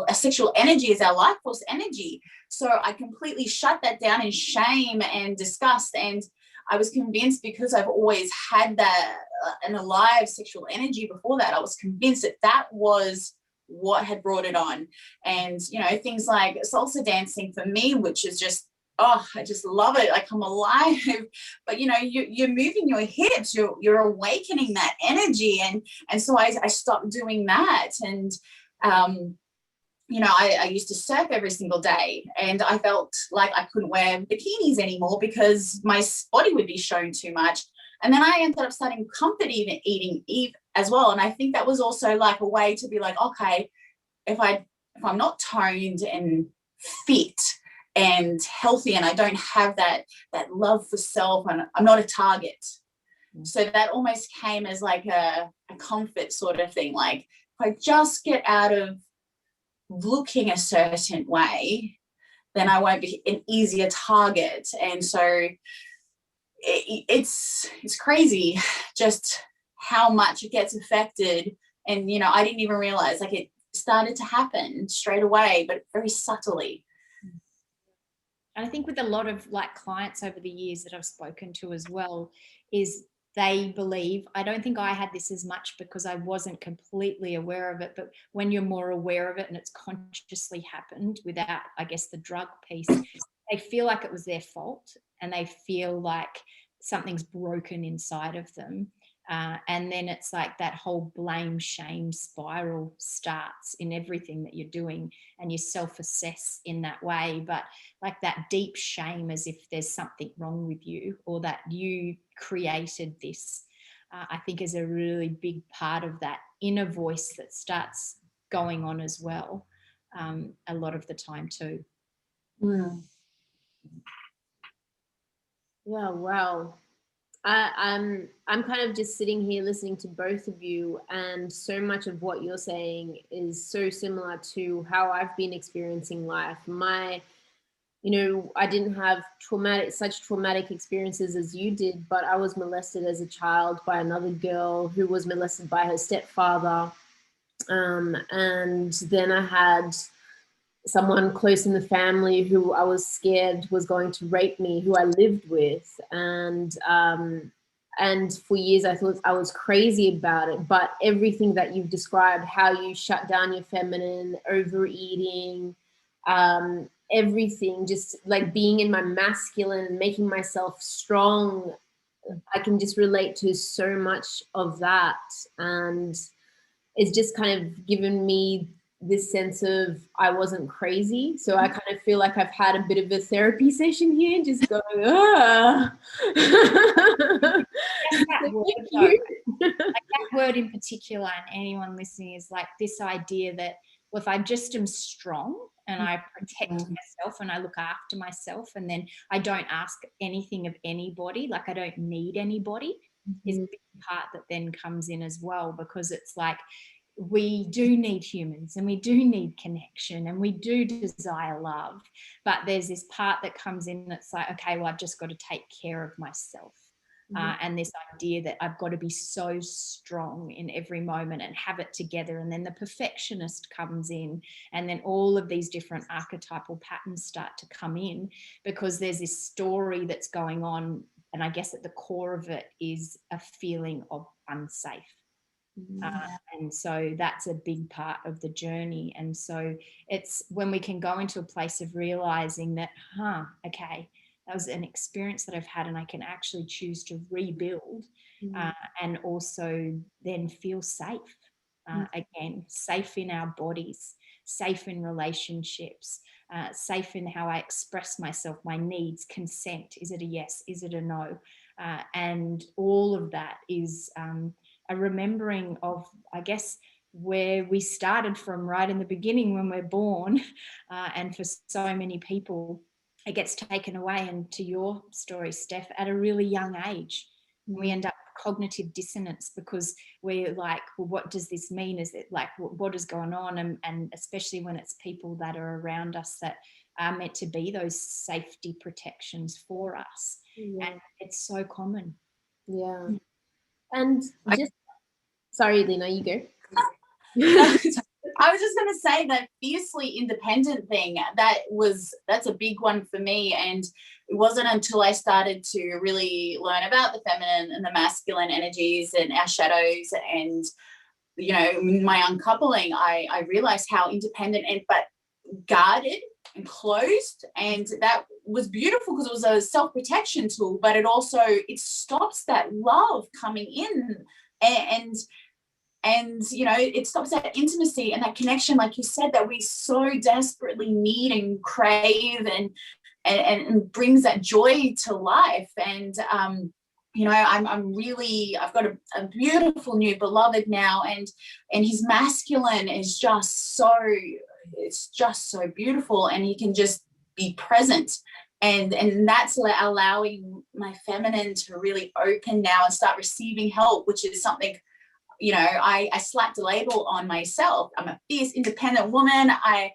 Speaker 3: a sexual energy is our life force energy. So I completely shut that down in shame and disgust. And I was convinced, because I've always had that an alive sexual energy before that, I was convinced that that was what had brought it on. And, you know, things like salsa dancing for me, which is just, oh, I just love it. Like I'm alive. But, you know, you're moving your hips, you're awakening that energy. And so I stopped doing that. And, you know, I used to surf every single day, and I felt like I couldn't wear bikinis anymore because my body would be shown too much. And then I ended up starting comfort eating as well. And I think that was also like a way to be like, okay, if I'm not toned and fit and healthy, and I don't have that love for self, and I'm not a target. So that almost came as like a comfort sort of thing. Like if I just get out of looking a certain way, then I won't be an easier target. And so it's crazy just how much it gets affected. And, you know, I didn't even realize, like, it started to happen straight away, but very subtly.
Speaker 2: And I think with a lot of like clients over the years that I've spoken to as well, is they believe, I don't think I had this as much because I wasn't completely aware of it, but when you're more aware of it and it's consciously happened without, I guess, the drug piece, they feel like it was their fault, and they feel like something's broken inside of them. And then it's like that whole blame shame spiral starts in everything that you're doing, and you self-assess in that way. But like that deep shame, as if there's something wrong with you, or that you created this, I think is a really big part of that inner voice that starts going on as well, a lot of the time too.
Speaker 1: Yeah, wow. I'm kind of just sitting here listening to both of you, and so much of what you're saying is so similar to how I've been experiencing life. You know, I didn't have such traumatic experiences as you did, but I was molested as a child by another girl who was molested by her stepfather. And then I had someone close in the family who I was scared was going to rape me, who I lived with. And for years I thought I was crazy about it. But everything that you've described, how you shut down your feminine, overeating, everything, just like being in my masculine, making myself strong, I can just relate to so much of that. And it's just kind of given me this sense of I wasn't crazy. So I kind of feel like I've had a bit of a therapy session here, just going, ah.
Speaker 2: That word, though, like that word in particular, and anyone listening, is like this idea that, well, if I just am strong and I protect myself and I look after myself, and then I don't ask anything of anybody, like I don't need anybody, is a big part that then comes in as well, because it's like we do need humans and we do need connection and we do desire love, but there's this part that comes in that's like, okay, well, I've just got to take care of myself. And this idea that I've got to be so strong in every moment and have it together. And then the perfectionist comes in, and then all of these different archetypal patterns start to come in, because there's this story that's going on. And I guess at the core of it is a feeling of unsafe. And so that's a big part of the journey. And so it's when we can go into a place of realizing that, okay, that was an experience that I've had, and I can actually choose to rebuild and also then feel safe again, safe in our bodies, safe in relationships, safe in how I express myself, my needs, consent. Is it a yes? Is it a no? And all of that is a remembering of, I guess, where we started from right in the beginning when we're born. And for so many people, it gets taken away. And to your story, Steph, at a really young age, we end up with cognitive dissonance, because we're like, well, what does this mean? Is it like, what is going on? And especially when it's people that are around us that are meant to be those safety protections for us. And it's so common.
Speaker 1: Yeah. And just, sorry, Lena, you go.
Speaker 3: I was just going to say that fiercely independent thing, that's a big one for me. And it wasn't until I started to really learn about the feminine and the masculine energies and our shadows and, you know, my uncoupling, I realized how independent but guarded and closed. And that was beautiful because it was a self-protection tool, but it stops that love coming in, and you know, it stops that intimacy and that connection, like you said, that we so desperately need and crave, and brings that joy to life. And you know, I've got a beautiful new beloved now, and his masculine is just so, it's just so beautiful, and he can just be present, and that's allowing my feminine to really open now and start receiving help, which is something, you know, I slapped a label on myself. I'm a fierce, independent woman. I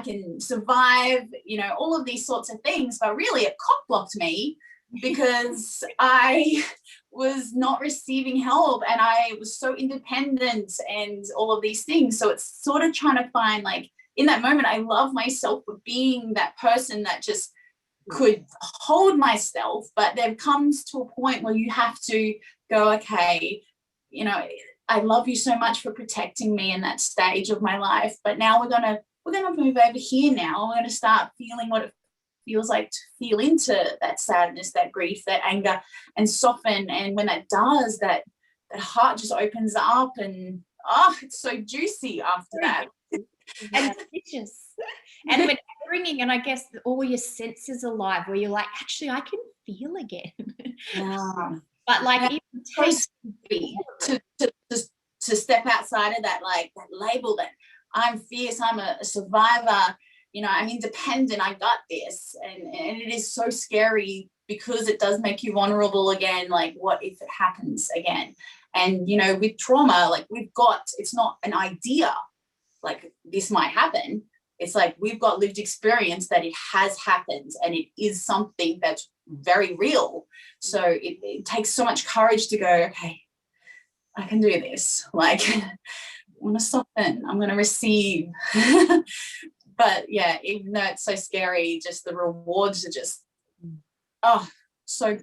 Speaker 3: can survive, you know, all of these sorts of things. But really, it cock-blocked me because I was not receiving help, and I was so independent and all of these things. So it's sort of trying to find, like, in that moment, I love myself for being that person that just could hold myself. But there comes to a point where you have to go, okay, you know, I love you so much for protecting me in that stage of my life, but now we're gonna move over here now. We're gonna start feeling what it feels like to feel into that sadness, that grief, that anger, and soften. And when that does, that heart just opens up, and it's so juicy after that.
Speaker 2: And delicious. And when bringing, and I guess all your senses alive, where you're like, actually, I can feel again.
Speaker 3: Yeah.
Speaker 2: But like, even
Speaker 3: to step outside of that, like that label that I'm fierce, I'm a survivor, you know, I'm independent, I got this, and it is so scary because it does make you vulnerable again. Like, what if it happens again? And you know, with trauma, like it's not an idea like this might happen. It's like we've got lived experience that it has happened, and it is something that's very real. So it takes so much courage to go, okay, I can do this. Like, I want to soften, I'm going to receive. But yeah, even though it's so scary, just the rewards are just, so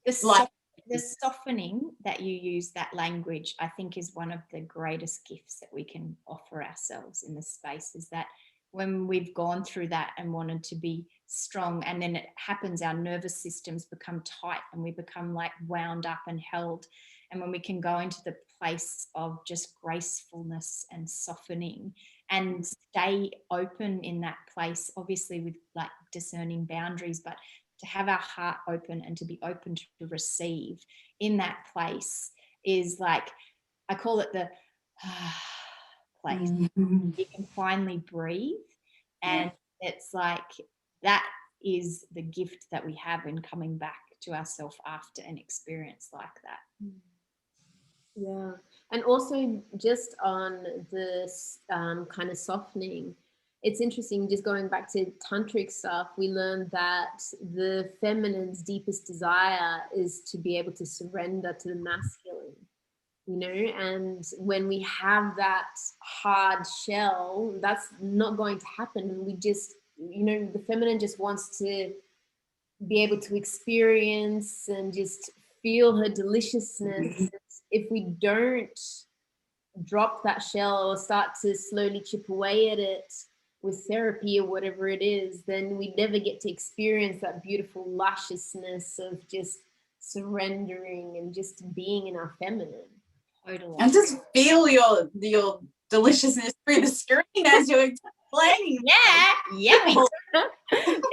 Speaker 2: the softening that you use, that language, I think is one of the greatest gifts that we can offer ourselves in this space, is that when we've gone through that and wanted to be strong, and then it happens, our nervous systems become tight and we become like wound up and held. And when we can go into the place of just gracefulness and softening and stay open in that place, obviously with like discerning boundaries, but to have our heart open and to be open to receive in that place is like, I call it the place. You can finally breathe, and it's like that is the gift that we have in coming back to ourselves after an experience like that.
Speaker 1: Yeah. And also just on this kind of softening, it's interesting, just going back to tantric stuff, we learned that the feminine's deepest desire is to be able to surrender to the masculine, you know, and when we have that hard shell, that's not going to happen. And we just, you know, the feminine just wants to be able to experience and just feel her deliciousness. If we don't drop that shell or start to slowly chip away at it with therapy or whatever it is, then we never get to experience that beautiful lusciousness of just surrendering and just being in our feminine.
Speaker 2: Totally.
Speaker 3: And just feel your deliciousness through the screen as you're explaining.
Speaker 2: Yeah, yummy.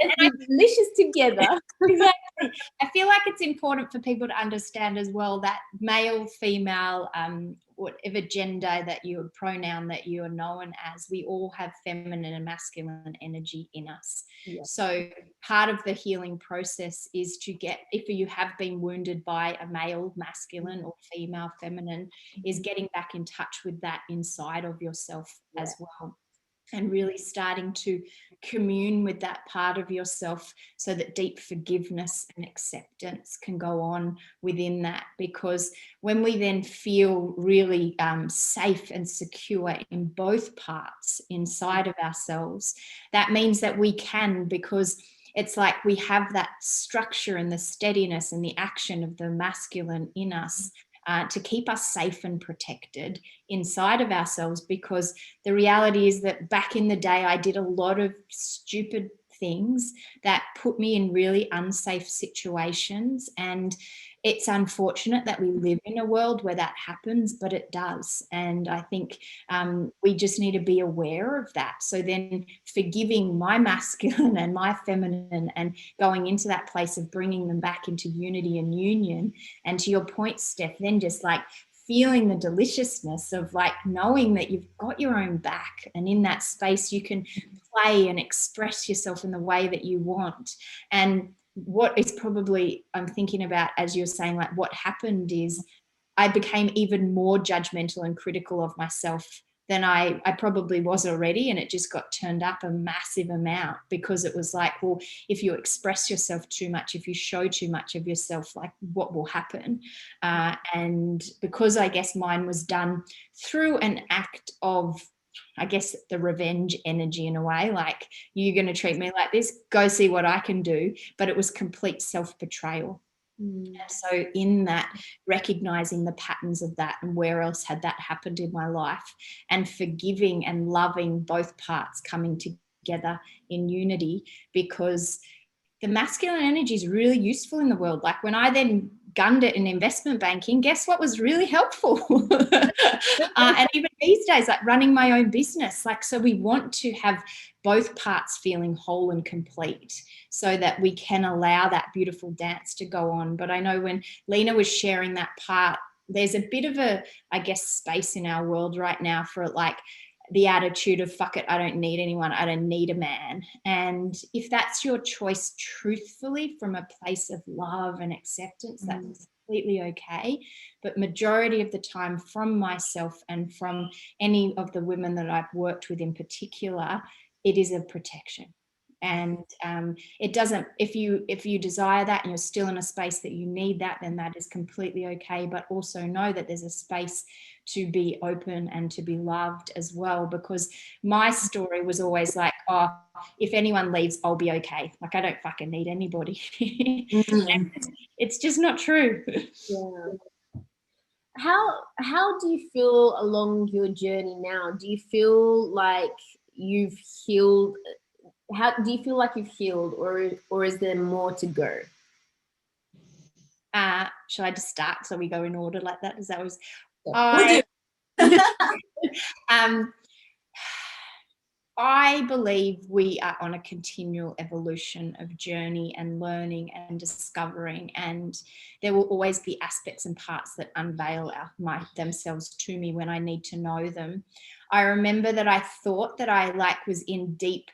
Speaker 1: And I'm delicious together.
Speaker 2: Exactly. I feel like it's important for people to understand as well that male, female, whatever gender that you pronoun that you are known as, we all have feminine and masculine energy in us. Yeah. So part of the healing process is to get, if you have been wounded by a male masculine or female feminine, is getting back in touch with that inside of yourself as well. And really starting to commune with that part of yourself so that deep forgiveness and acceptance can go on within that. Because when we then feel really safe and secure in both parts inside of ourselves, that means that we can, because it's like we have that structure and the steadiness and the action of the masculine in us to keep us safe and protected inside of ourselves. Because the reality is that back in the day, I did a lot of stupid things that put me in really unsafe situations. And it's unfortunate that we live in a world where that happens, but it does. And I think we just need to be aware of that. So then forgiving my masculine and my feminine and going into that place of bringing them back into unity and union. And to your point, Steph, then just like feeling the deliciousness of like knowing that you've got your own back, and in that space you can play and express yourself in the way that you want. And what is probably, I'm thinking about as you're saying, like what happened is I became even more judgmental and critical of myself than I probably was already. And it just got turned up a massive amount, because it was like, well, if you express yourself too much, if you show too much of yourself, like what will happen? And because I guess mine was done through an act of, I guess, the revenge energy in a way, like, you're going to treat me like this, go see what I can do. But it was complete self-betrayal. And so in that, recognizing the patterns of that and where else had that happened in my life, and forgiving and loving both parts coming together in unity, because the masculine energy is really useful in the world. Like when I then gunned it in investment banking, guess what was really helpful? And even these days, like running my own business, like, so we want to have both parts feeling whole and complete so that we can allow that beautiful dance to go on. But I know when Lena was sharing that part, there's a bit of a, I guess, space in our world right now for like the attitude of fuck it, I don't need anyone, I don't need a man. And if that's your choice truthfully from a place of love and acceptance, that's completely okay. But majority of the time, from myself and from any of the women that I've worked with in particular, it is a protection. And it doesn't, if you desire that and you're still in a space that you need that, then that is completely okay. But also know that there's a space to be open and to be loved as well. Because my story was always like, oh, if anyone leaves, I'll be okay. Like, I don't fucking need anybody. It's just not true.
Speaker 1: Yeah. How do you feel along your journey now? Do you feel like you've healed? How do you feel like you've healed, or is there more to go?
Speaker 2: Shall I just start so we go in order like that? Is that was
Speaker 3: We'll do.
Speaker 2: I believe we are on a continual evolution of journey and learning and discovering, and there will always be aspects and parts that unveil themselves to me when I need to know them. I remember that I thought that I was in deep,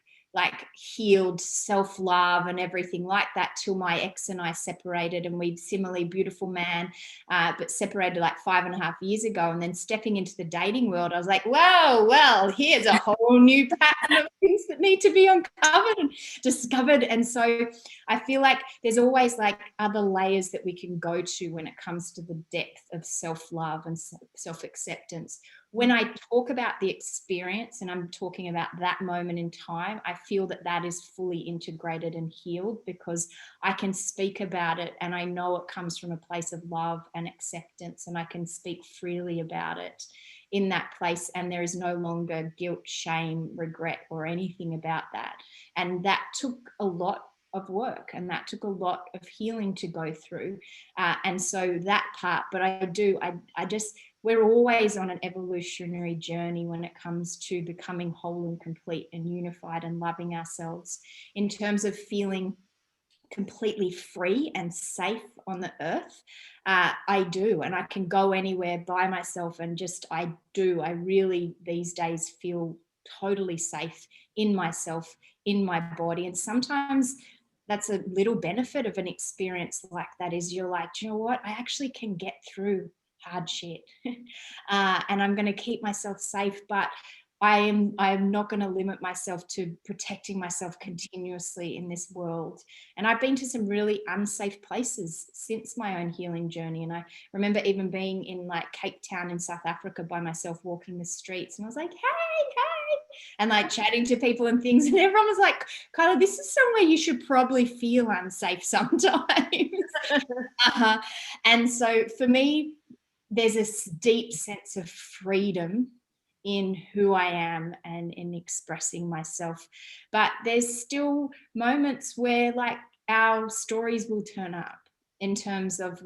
Speaker 2: healed self-love and everything like that till my ex and I separated, and we'd similarly beautiful man, but separated 5.5 years ago. And then stepping into the dating world, I was like, whoa, well, here's a whole new pattern of things that need to be uncovered and discovered. And so I feel like there's always other layers that we can go to when it comes to the depth of self-love and self-acceptance. When I talk about the experience and I'm talking about that moment in time, I feel that that is fully integrated and healed because I can speak about it and I know it comes from a place of love and acceptance, and I can speak freely about it in that place, and there is no longer guilt, shame, regret, or anything about that. And that took a lot of work, and that took a lot of healing to go through. And so that part, but we're always on an evolutionary journey when it comes to becoming whole and complete and unified and loving ourselves in terms of feeling completely free and safe on the earth. I do, and I can go anywhere by myself, and I really these days feel totally safe in myself, in my body. And sometimes that's a little benefit of an experience like that, is you're like, do you know what, I actually can get through hard shit and I'm going to keep myself safe, but I am not going to limit myself to protecting myself continuously in this world. And I've been to some really unsafe places since my own healing journey. And I remember even being in Cape Town in South Africa by myself, walking the streets, and I was like, hey, and chatting to people and things. And everyone was like, Kyla, this is somewhere you should probably feel unsafe sometimes. And so for me, there's this deep sense of freedom in who I am and in expressing myself. But there's still moments where our stories will turn up in terms of,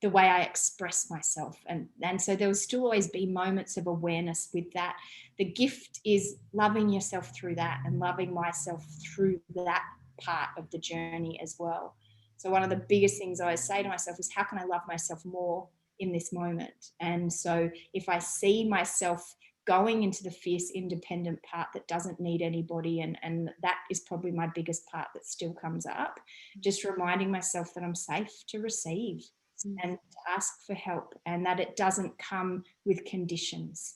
Speaker 2: the way I express myself. And so there will still always be moments of awareness with that. The gift is loving yourself through that and loving myself through that part of the journey as well. So one of the biggest things I always say to myself is, how can I love myself more in this moment? And so if I see myself going into the fierce independent part that doesn't need anybody, and that is probably my biggest part that still comes up, just reminding myself that I'm safe to receive and to ask for help, and that it doesn't come with conditions,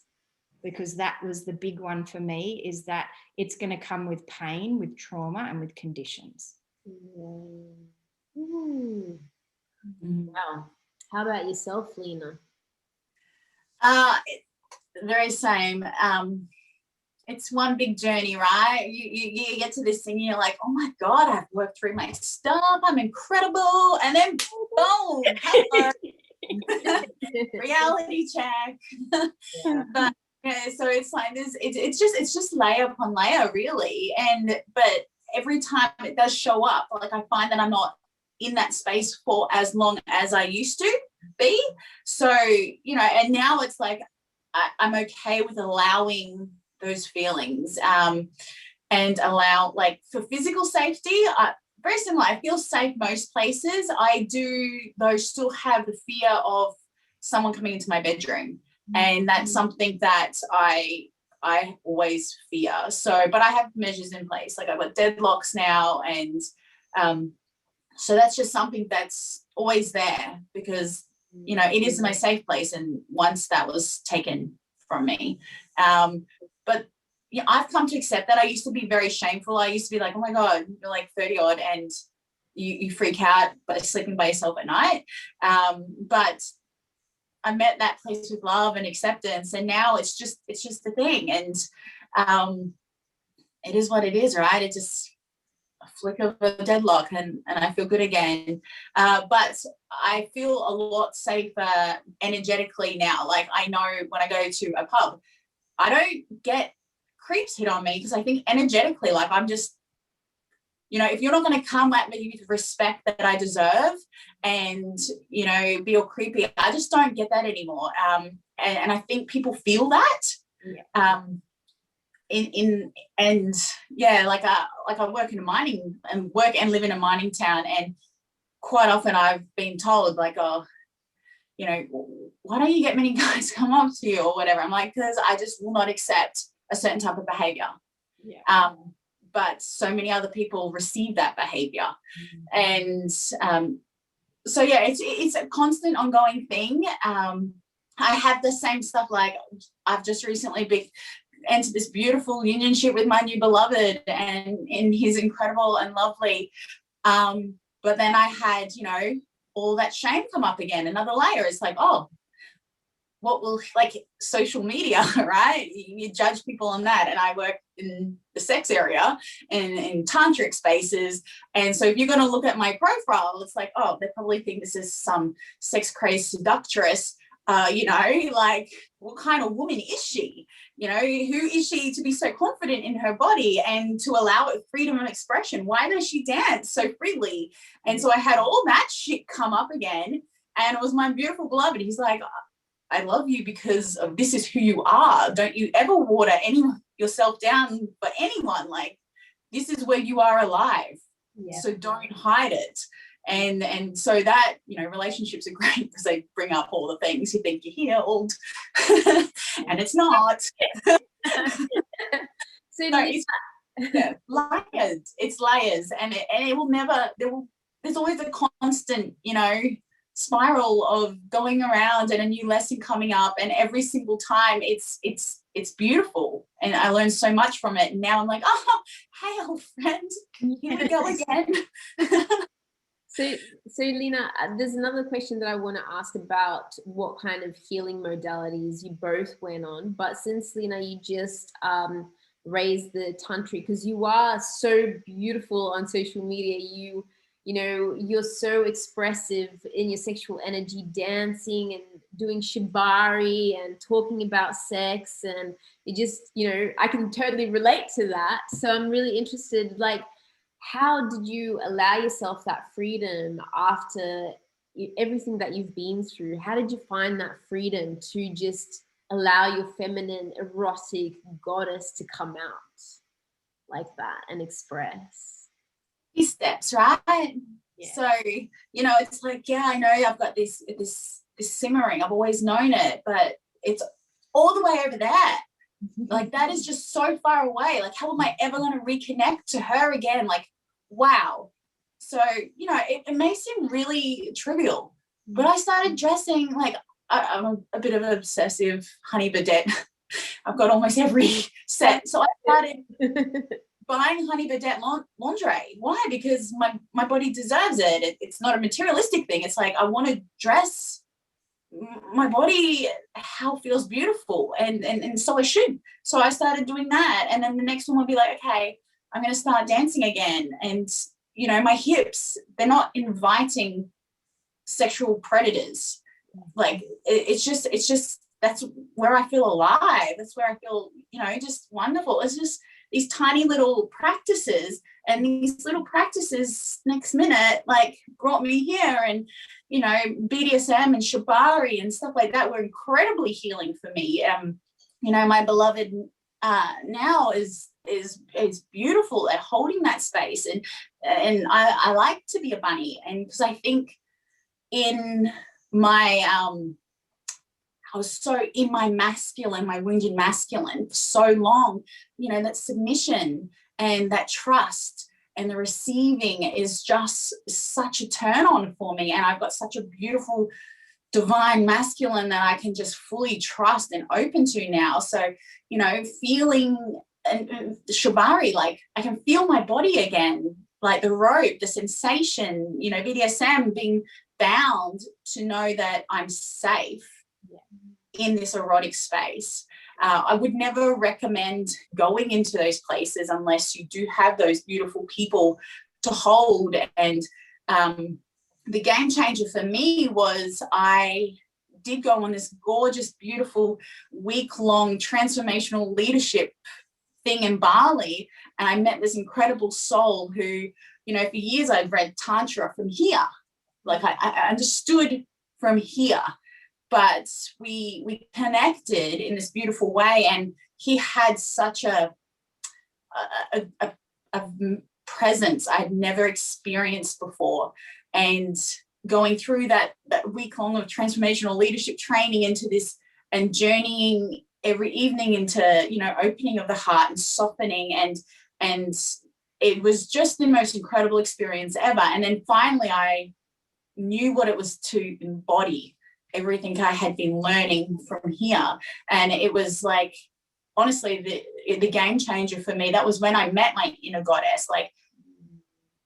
Speaker 2: because that was the big one for me, is that it's going to come with pain, with trauma, and with conditions.
Speaker 1: Wow. How about yourself, Lena?
Speaker 3: Very same. It's one big journey, right? You get to this thing, you're like, oh my God, I've worked through my stuff, I'm incredible, and then boom, hello. Reality check. Yeah. But so it's this, it's just layer upon layer, really. But every time it does show up, I find that I'm not in that space for as long as I used to be. So, and now it's I'm okay with allowing those feelings, and allow, for physical safety, very similar. I feel safe most places. I do, though, still have the fear of someone coming into my bedroom, and that's something that I always fear. So, but I have measures in place. I've got deadlocks now, and so that's just something that's always there, because it is my safe place, and once that was taken from me, but I've come to accept that. I used to be very shameful. I used to be like, oh my God, you're 30 odd and you freak out by sleeping by yourself at night. But I met that place with love and acceptance, and now it's just the thing, and it is what it is, right? It's just a flick of a deadlock, and I feel good again. But I feel a lot safer energetically now. I know when I go to a pub, I don't get creeps hit on me, because I think energetically, I'm just, if you're not going to come at me with respect that I deserve and, be all creepy, I just don't get that anymore. And I think people feel that. Yeah. and yeah, like I work in a mining and work and live in a mining town, and quite often I've been told like, oh, you know, why don't you get many guys come up to you or whatever? I'm like, because I just will not accept a certain type of behavior.
Speaker 2: Yeah.
Speaker 3: But so many other people receive that behavior. And so yeah, it's a constant ongoing thing. I have the same stuff, like I've just recently entered this beautiful unionship with my new beloved, and he's incredible and lovely. But then I had, you know, all that shame come up again, another layer. It's like, oh, what will, like, social media, right? You judge people on that. And I work in the sex area and in tantric spaces. And so if you're going to look at my profile, it's like, oh, they probably think this is some sex crazed seductress. You know, like, what kind of woman is she? You know, who is she to be so confident in her body and to allow it freedom of expression? Why does she dance so freely? And so I had all that shit come up again. And it was my beautiful beloved. He's like, I love you because of this is who you are. Don't you ever water yourself down for anyone. Like, this is where you are alive. Yeah. So don't hide it. And so that, you know, relationships are great because they bring up all the things you think you're healed and it's not. So it's, yeah, layers. It's layers, and it will never. There's always a constant, you know, spiral of going around and a new lesson coming up, and every single time it's beautiful, and I learned so much from it. And now I'm like, oh, hey, old friend, here we go again.
Speaker 1: So Lena, there's another question that I want to ask about what kind of healing modalities you both went on. But since, Lena, you just raised the tantric, because you are so beautiful on social media, you know, you're so expressive in your sexual energy, dancing and doing shibari and talking about sex, and it just, you know, I can totally relate to that. So I'm really interested, like, how did you allow yourself that freedom after everything that you've been through? How did you find that freedom to just allow your feminine, erotic goddess to come out like that and express?
Speaker 3: These steps, right? Yeah. So, you know, it's like, yeah, I know I've got this simmering. I've always known it, but it's all the way over there. Like, that is just so far away. Like, how am I ever going to reconnect to her again? Like, wow. So, you know, it may seem really trivial, but I started dressing like, I'm a bit of an obsessive honey bidet. I've got almost every set. So I started buying honey bidet lingerie. Why? Because my body deserves it. It's not a materialistic thing. It's like, I want to dress my body how it feels beautiful, and so I should. So I started doing that, and then the next one will be like, okay, I'm going to start dancing again. And, you know, my hips, they're not inviting sexual predators. Like, it's just that's where I feel alive. That's where I feel, you know, just wonderful. It's just these tiny little practices, and these little practices next minute like brought me here. And, you know, BDSM and shibari and stuff like that were incredibly healing for me. You know, my beloved now is beautiful at holding that space, and I like to be a bunny, and because I think in my I was so in my masculine, my wounded masculine for so long, you know, that submission and that trust and the receiving is just such a turn on for me. And I've got such a beautiful divine masculine that I can just fully trust and open to now. So, you know, feeling and the shibari, like I can feel my body again, like the rope, the sensation, you know, BDSM, being bound to know that I'm safe in this erotic space. I would never recommend going into those places unless you do have those beautiful people to hold. And the game changer for me was I did go on this gorgeous, beautiful week-long transformational leadership thing in Bali, and I met this incredible soul who, you know, for years I'd read Tantra from here. Like I understood from here. But we connected in this beautiful way, and he had such a a presence I had never experienced before. And going through that week long of transformational leadership training into this, and journeying every evening into, you know, opening of the heart and softening, and it was just the most incredible experience ever. And then finally I knew what it was to embody everything I had been learning from here. And it was like, honestly, the game changer for me. That was when I met my inner goddess. Like,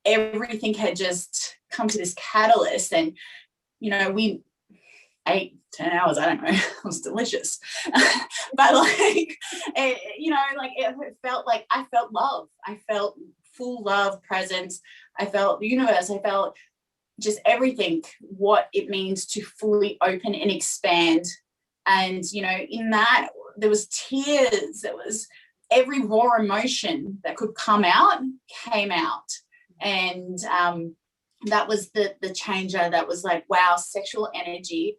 Speaker 3: everything had just come to this catalyst, and, you know, we ate 10 hours, I don't know, it was delicious. But like, you know, like it felt like I felt love. I felt full love, presence. I felt the universe. I felt just everything, what it means to fully open and expand. And, you know, in that, there was tears, there was every raw emotion that could come out, came out. And that was the changer. That was like, wow, sexual energy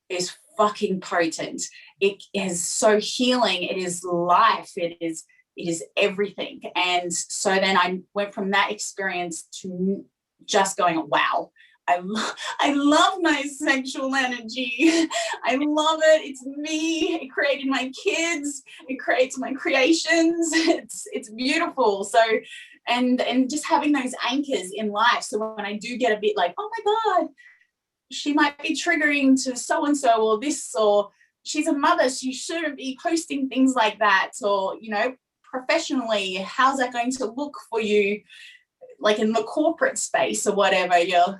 Speaker 3: is fucking potent. It is so healing. It is life. It is everything. And so then I went from that experience to just going, wow, I love my sexual energy. I love it. It's me. It created my kids. It creates my creations. It's beautiful. So, and just having those anchors in life. So when I do get a bit like, oh my God, she might be triggering to so-and-so, or this, or she's a mother, she shouldn't be posting things like that, or, you know, professionally, how's that going to look for you, like in the corporate space or whatever, you're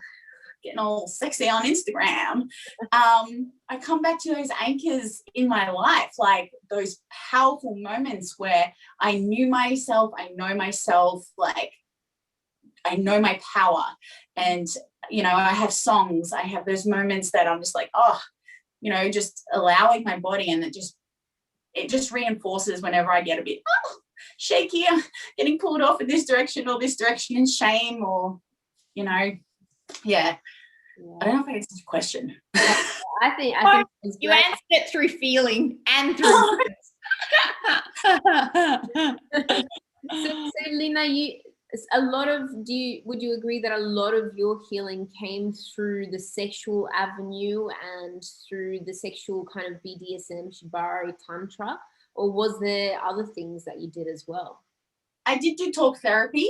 Speaker 3: getting all sexy on Instagram. I come back to those anchors in my life, like those powerful moments where I knew myself, I know myself, like I know my power. And, you know, I have songs, I have those moments that I'm just like, oh, you know, just allowing my body, and it just reinforces whenever I get a bit shaky, I'm getting pulled off in this direction or this direction in shame, or, you know, yeah. I don't know if I answered your question.
Speaker 1: I think
Speaker 2: you answered it through feeling and through
Speaker 1: so Lena, would you agree that a lot of your healing came through the sexual avenue and through the sexual kind of BDSM, Shibari, Tantra, or was there other things that you did as well?
Speaker 3: I did do talk therapy.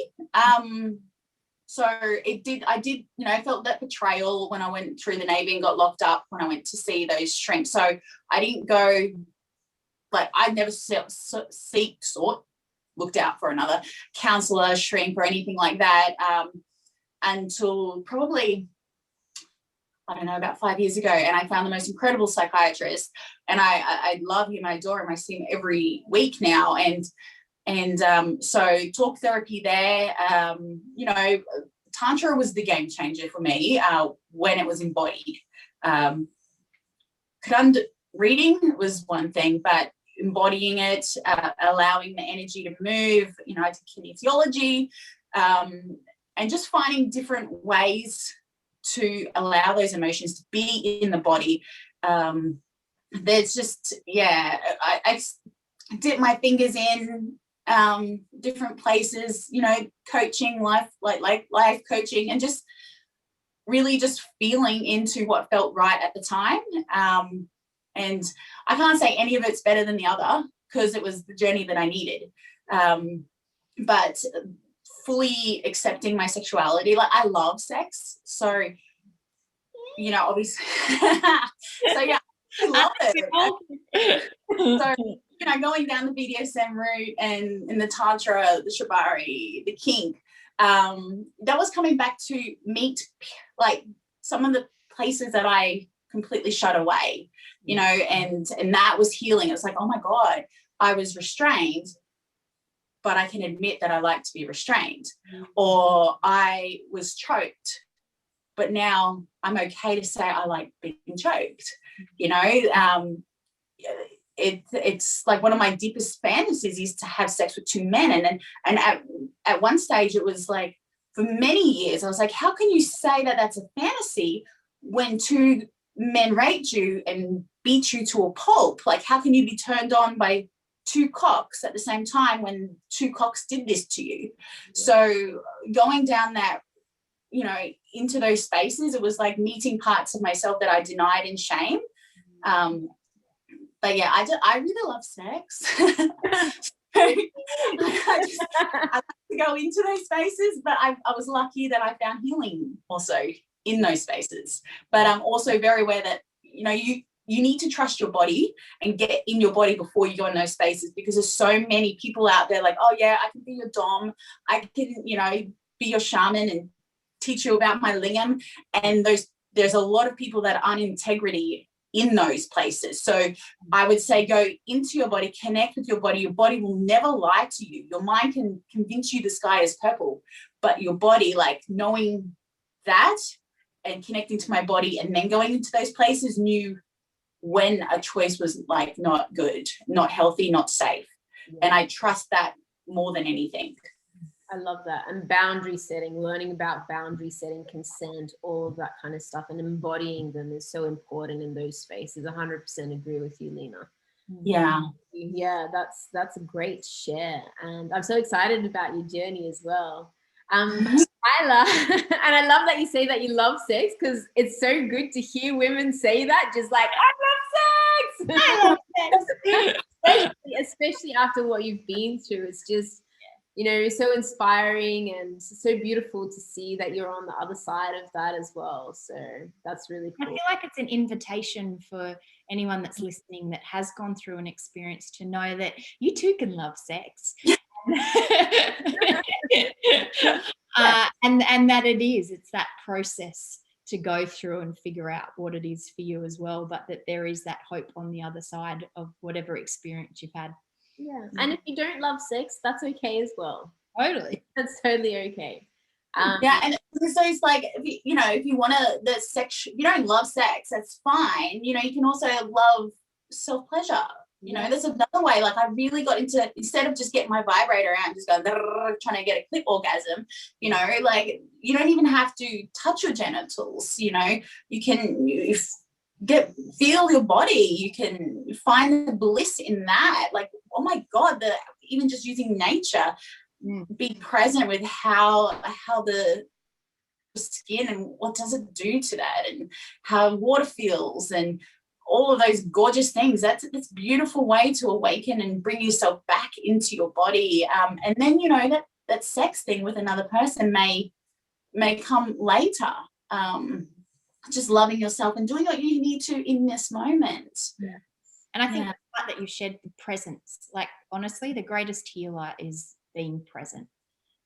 Speaker 3: So I did, you know, I felt that betrayal when I went through the Navy and got locked up, when I went to see those shrinks. So I didn't go, like, I never looked out for another counselor, shrink, or anything like that until probably, I don't know, about 5 years ago. And I found the most incredible psychiatrist, and I love him, I adore him, I see him every week now. And so talk therapy there, you know, Tantra was the game changer for me when it was embodied. Reading was one thing, but embodying it, allowing the energy to move, you know, to kinesiology, and just finding different ways to allow those emotions to be in the body. There's just, yeah, I dip my fingers in different places, you know, coaching, life coaching, and just really just feeling into what felt right at the time. And I can't say any of it's better than the other, because it was the journey that I needed. But fully accepting my sexuality, like, I love sex, so, you know, obviously so yeah, I love it. So, you know, going down the BDSM route and in the Tantra, the Shibari, the kink, that was coming back to meet, like, some of the places that I completely shut away, you know, and that was healing. It was like, oh my God, I was restrained, but I can admit that I like to be restrained, or I was choked, but now I'm okay to say I like being choked, you know. It's like one of my deepest fantasies is to have sex with two men, and at one stage it was like, for many years I was like, how can you say that that's a fantasy when two men raped you and beat you to a pulp? Like, how can you be turned on by two cocks at the same time when two cocks did this to you. So going down that, you know, into those spaces, it was like meeting parts of myself that I denied in shame. But yeah, I really love sex. I like to go into those spaces, but I was lucky that I found healing also in those spaces. But I'm also very aware that, you know, you need to trust your body and get in your body before you go in those spaces, because there's so many people out there like, oh yeah, I can be your dom, I can, you know, be your shaman and teach you about my lingam. And there's a lot of people that aren't in integrity in those places. So I would say go into your body, connect with your body. Your body will never lie to you. Your mind can convince you the sky is purple, but your body, like knowing that and connecting to my body and then going into those places, knew when a choice was like not good, not healthy, not safe. And I trust that more than anything.
Speaker 1: I love that. And boundary setting, learning about boundary setting, consent, all of that kind of stuff, and embodying them is so important in those spaces. 100% agree with you, Lena. Yeah, that's a great share, and I'm so excited about your journey as well. Kyla, and I love that you say that you love sex, because it's so good to hear women say that, just like, I love sex. I love sex. especially after what you've been through. It's just, you know, so inspiring and so beautiful to see that you're on the other side of that as well. So that's really cool.
Speaker 2: I feel like it's an invitation for anyone that's listening that has gone through an experience to know that you too can love sex. And that it's that process to go through and figure out what it is for you as well, but that there is that hope on the other side of whatever experience you've had.
Speaker 1: Yeah, and if you don't love sex, that's okay as well.
Speaker 2: Totally.
Speaker 1: That's totally okay.
Speaker 3: Yeah, and so it's like, you know, if you want to, the sex, if you don't love sex, that's fine. You know, you can also love self-pleasure. You know, there's another way. Like, I really got into, instead of just getting my vibrator out and just going trying to get a clip orgasm, you know, like, you don't even have to touch your genitals. You know, you can feel your body. You can find the bliss in that. Like, oh my God, even just using nature, be present with how the skin and what does it do to that, and how water feels, and all of those gorgeous things. That's a beautiful way to awaken and bring yourself back into your body. And then, you know, that sex thing with another person may come later. Just loving yourself and doing what you need to in this moment.
Speaker 2: Yeah. And I think the fact that you shared the presence, like, honestly, the greatest healer is being present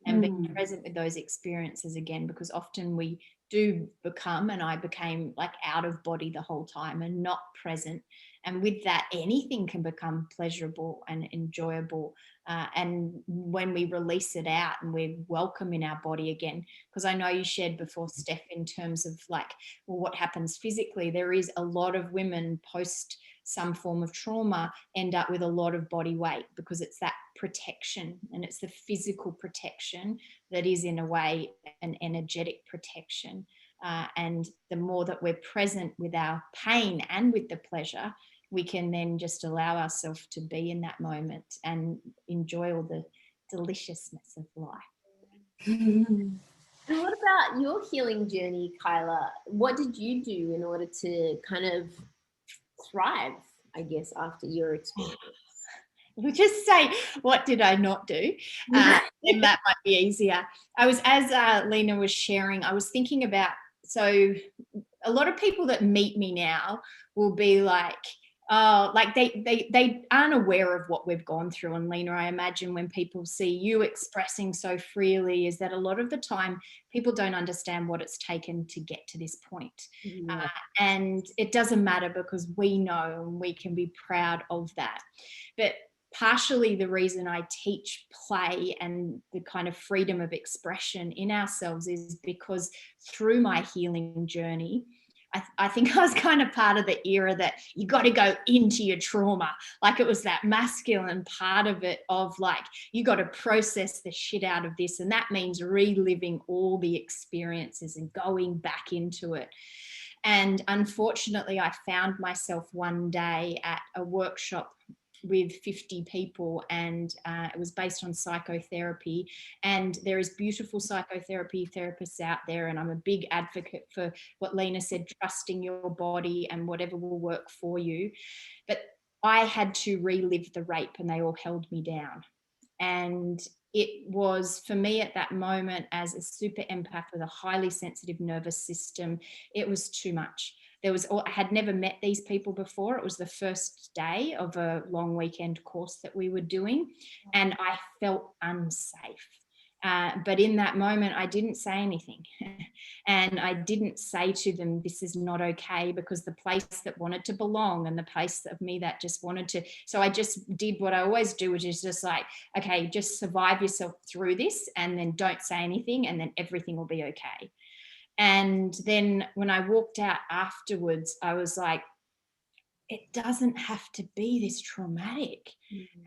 Speaker 2: and being present with those experiences again, because often we do become, and I became, like, out of body the whole time and not present. And with that, anything can become pleasurable and enjoyable. And when we release it out and we're welcome in our body again, because I know you shared before, Steph, in terms of like, well, what happens physically, there is a lot of women post some form of trauma end up with a lot of body weight, because it's that protection, and it's the physical protection that is in a way an energetic protection. And the more that we're present with our pain and with the pleasure, we can then just allow ourselves to be in that moment and enjoy all the deliciousness of life.
Speaker 1: And what about your healing journey, Kyla? What did you do in order to kind of thrive, I guess, after your experience?
Speaker 2: We'll just say, what did I not do? And that might be easier. As Lena was sharing, I was thinking about, so a lot of people that meet me now will be like, like they aren't aware of what we've gone through. And Lena, I imagine when people see you expressing so freely, is that a lot of the time people don't understand what it's taken to get to this point. And it doesn't matter, because we know and we can be proud of that. But partially the reason I teach play and the kind of freedom of expression in ourselves is because through my healing journey, I think I was kind of part of the era that you got to go into your trauma. Like, it was that masculine part of it, of like, you got to process the shit out of this. And that means reliving all the experiences and going back into it. And unfortunately, I found myself one day at a workshop with 50 people, and it was based on psychotherapy. And there is beautiful psychotherapy therapists out there, and I'm a big advocate for what Lena said, trusting your body and whatever will work for you. But I had to relive the rape, and they all held me down. And it was, for me at that moment, as a super empath with a highly sensitive nervous system, it was too much. I had never met these people before. It was the first day of a long weekend course that we were doing, and I felt unsafe. But in that moment, I didn't say anything. And I didn't say to them, this is not okay, because the place that wanted to belong and the place of me that just wanted to. So I just did what I always do, which is just like, okay, just survive yourself through this, and then don't say anything, and then everything will be okay. And then when I walked out afterwards, I was like, it doesn't have to be this traumatic.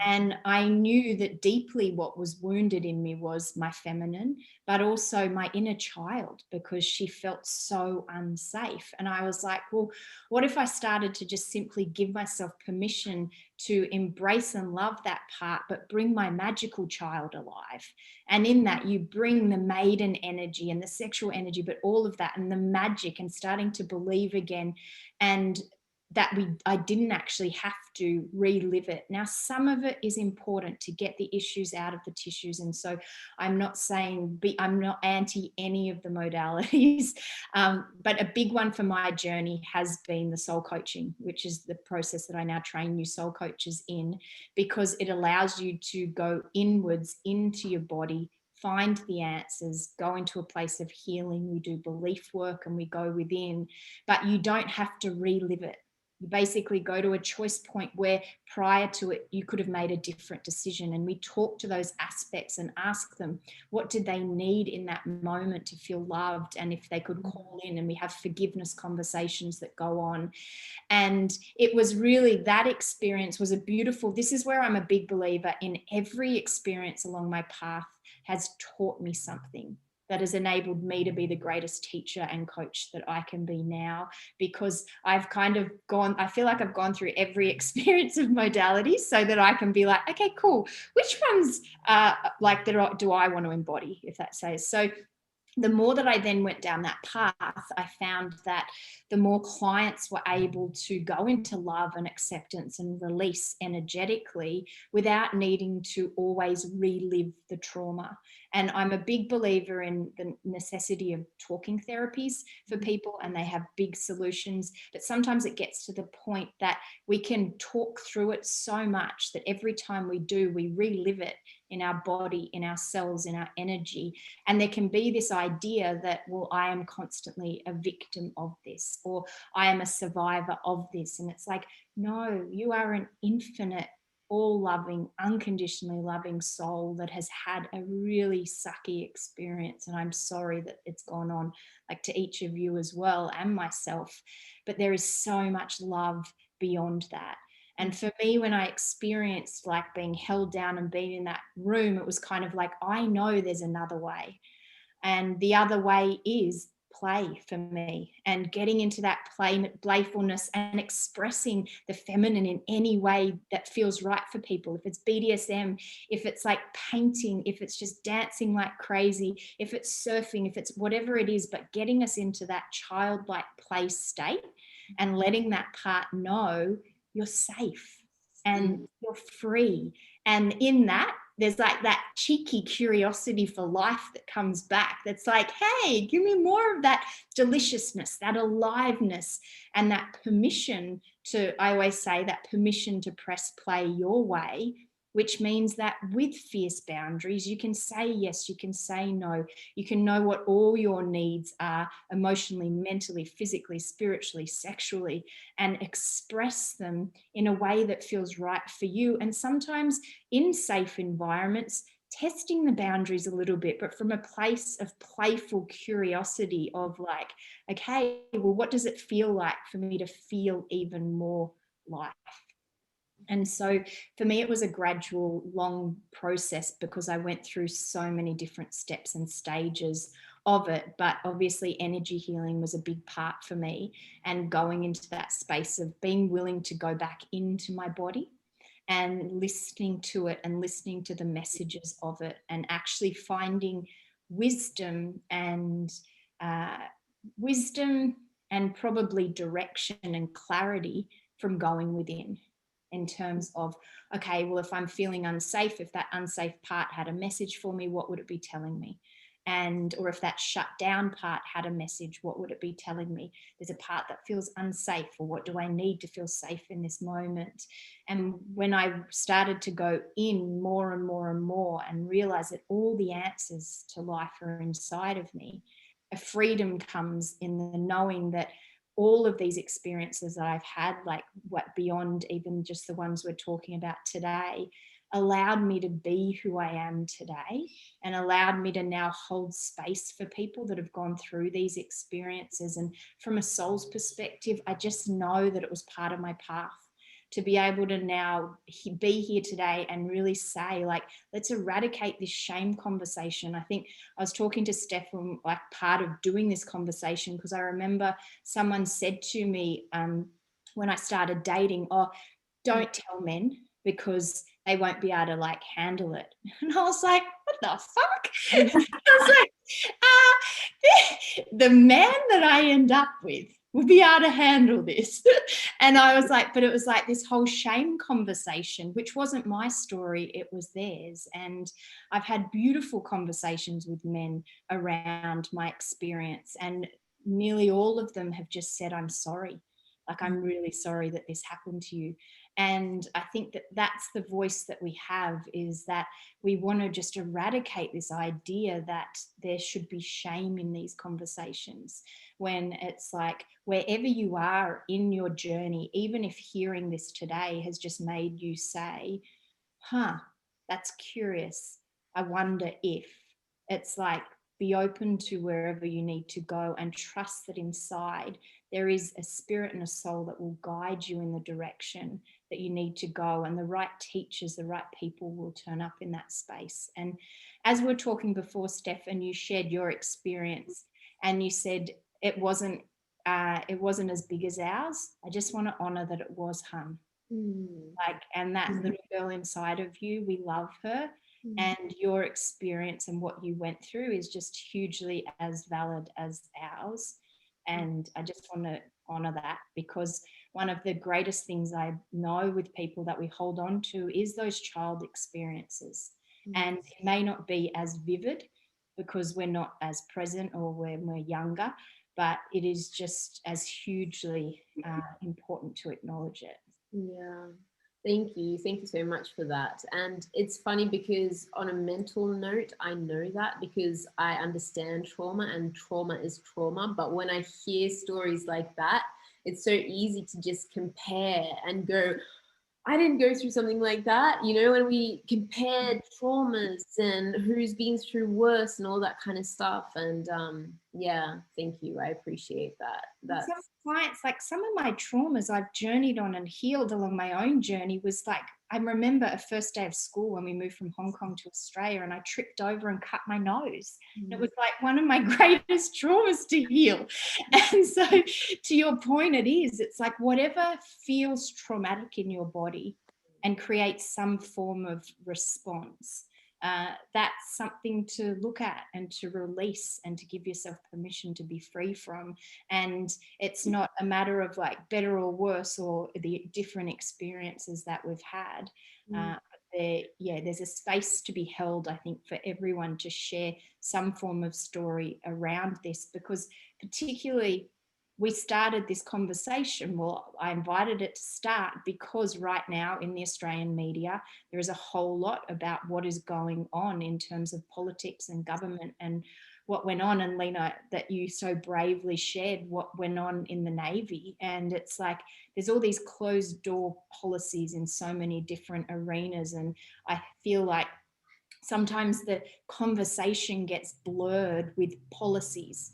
Speaker 2: And I knew that deeply what was wounded in me was my feminine, but also my inner child, because she felt so unsafe. And I was like, well, what if I started to just simply give myself permission to embrace and love that part, but bring my magical child alive? And in that, you bring the maiden energy and the sexual energy, but all of that and the magic, and starting to believe again. And that I didn't actually have to relive it. Now, some of it is important to get the issues out of the tissues. And so I'm not saying, I'm not anti any of the modalities, but a big one for my journey has been the soul coaching, which is the process that I now train new soul coaches in, because it allows you to go inwards into your body, find the answers, go into a place of healing. We do belief work and we go within, but you don't have to relive it. You basically go to a choice point where prior to it, you could have made a different decision. And we talk to those aspects and ask them, what did they need in that moment to feel loved? And if they could call in, and we have forgiveness conversations that go on. And it was really, that experience was a beautiful, this is where I'm a big believer in every experience along my path has taught me something that has enabled me to be the greatest teacher and coach that I can be now, because I've kind of I feel like I've gone through every experience of modalities so that I can be like, okay, cool. Which ones like that do I want to embody, if that says so? The more that I then went down that path, I found that the more clients were able to go into love and acceptance and release energetically without needing to always relive the trauma. And I'm a big believer in the necessity of talking therapies for people, and they have big solutions. But sometimes it gets to the point that we can talk through it so much that every time we do, we relive it in our body, in our cells, in our energy. And there can be this idea that, well, I am constantly a victim of this, or I am a survivor of this. And it's like, no, you are an infinite, all-loving, unconditionally loving soul that has had a really sucky experience. And I'm sorry that it's gone on, like, to each of you as well, and myself. But there is so much love beyond that. And for me, when I experienced like being held down and being in that room, it was kind of like, I know there's another way. And the other way is play for me, and getting into that playfulness and expressing the feminine in any way that feels right for people. If it's BDSM, if it's like painting, if it's just dancing like crazy, if it's surfing, if it's whatever it is, but getting us into that childlike play state and letting that part know you're safe and you're free. And in that, there's like that cheeky curiosity for life that comes back. That's like, hey, give me more of that deliciousness, that aliveness, and that permission to, I always say, that permission to press play your way, which means that with fierce boundaries, you can say yes, you can say no, you can know what all your needs are emotionally, mentally, physically, spiritually, sexually, and express them in a way that feels right for you. And sometimes in safe environments, testing the boundaries a little bit, but from a place of playful curiosity of like, okay, well, what does it feel like for me to feel even more life? And so for me, it was a gradual, long process, because I went through so many different steps and stages of it. But obviously energy healing was a big part for me, and going into that space of being willing to go back into my body and listening to it and listening to the messages of it, and actually finding wisdom and uh, wisdom and probably direction and clarity from going within, in terms of, okay, well, if I'm feeling unsafe, if that unsafe part had a message for me, what would it be telling me? And, or if that shut down part had a message, what would it be telling me? There's a part that feels unsafe, or what do I need to feel safe in this moment? And when I started to go in more and more and more and realize that all the answers to life are inside of me, a freedom comes in the knowing that all of these experiences that I've had, like what beyond even just the ones we're talking about today, allowed me to be who I am today, and allowed me to now hold space for people that have gone through these experiences. And from a soul's perspective, I just know that it was part of my path to be able to now be here today and really say, like, let's eradicate this shame conversation. I think I was talking to Steph, like part of doing this conversation, because I remember someone said to me when I started dating, oh, don't tell men because they won't be able to like handle it. And I was like, what the fuck? I was like, the man that I end up with will be able to handle this. And I was like, but it was like this whole shame conversation, which wasn't my story, it was theirs. And I've had beautiful conversations with men around my experience, and nearly all of them have just said, I'm sorry. Like, I'm really sorry that this happened to you. And I think that that's the voice that we have, is that we want to just eradicate this idea that there should be shame in these conversations, when it's like, wherever you are in your journey, even if hearing this today has just made you say, huh, that's curious, I wonder if, it's like, be open to wherever you need to go, and trust that inside there is a spirit and a soul that will guide you in the direction that you need to go, and the right teachers, the right people will turn up in that space. And as we were talking before, Steph, and you shared your experience, and you said it wasn't as big as ours. I just want to honor that it was, hun. Like, and that little girl inside of you, we love her. And your experience and what you went through is just hugely as valid as ours. And I just want to honor that, because one of the greatest things I know with people that we hold on to is those child experiences. And it may not be as vivid because we're not as present, or when we're younger, but it is just as hugely important to acknowledge it.
Speaker 1: Yeah. Thank you. Thank you so much for that. And it's funny because on a mental note, I know that because I understand trauma, and trauma is trauma. But when I hear stories like that, it's so easy to just compare and go, I didn't go through something like that, you know, when we compared traumas and who's been through worse and all that kind of stuff. And yeah, thank you. I appreciate that. That's
Speaker 2: some clients, like some of my traumas I've journeyed on and healed along my own journey, was like, I remember a first day of school when we moved from Hong Kong to Australia, and I tripped over and cut my nose. And it was like one of my greatest traumas to heal. And so to your point, it's like whatever feels traumatic in your body and creates some form of response, that's something to look at and to release, and to give yourself permission to be free from. And it's not a matter of like better or worse, or the different experiences that we've had. There's a space to be held, I think, for everyone to share some form of story around this, because particularly we started this conversation, well, I invited it to start because right now in the Australian media, there is a whole lot about what is going on in terms of politics and government and what went on. And Lena, that you so bravely shared what went on in the Navy. And it's like, there's all these closed door policies in so many different arenas. And I feel like sometimes the conversation gets blurred with policies,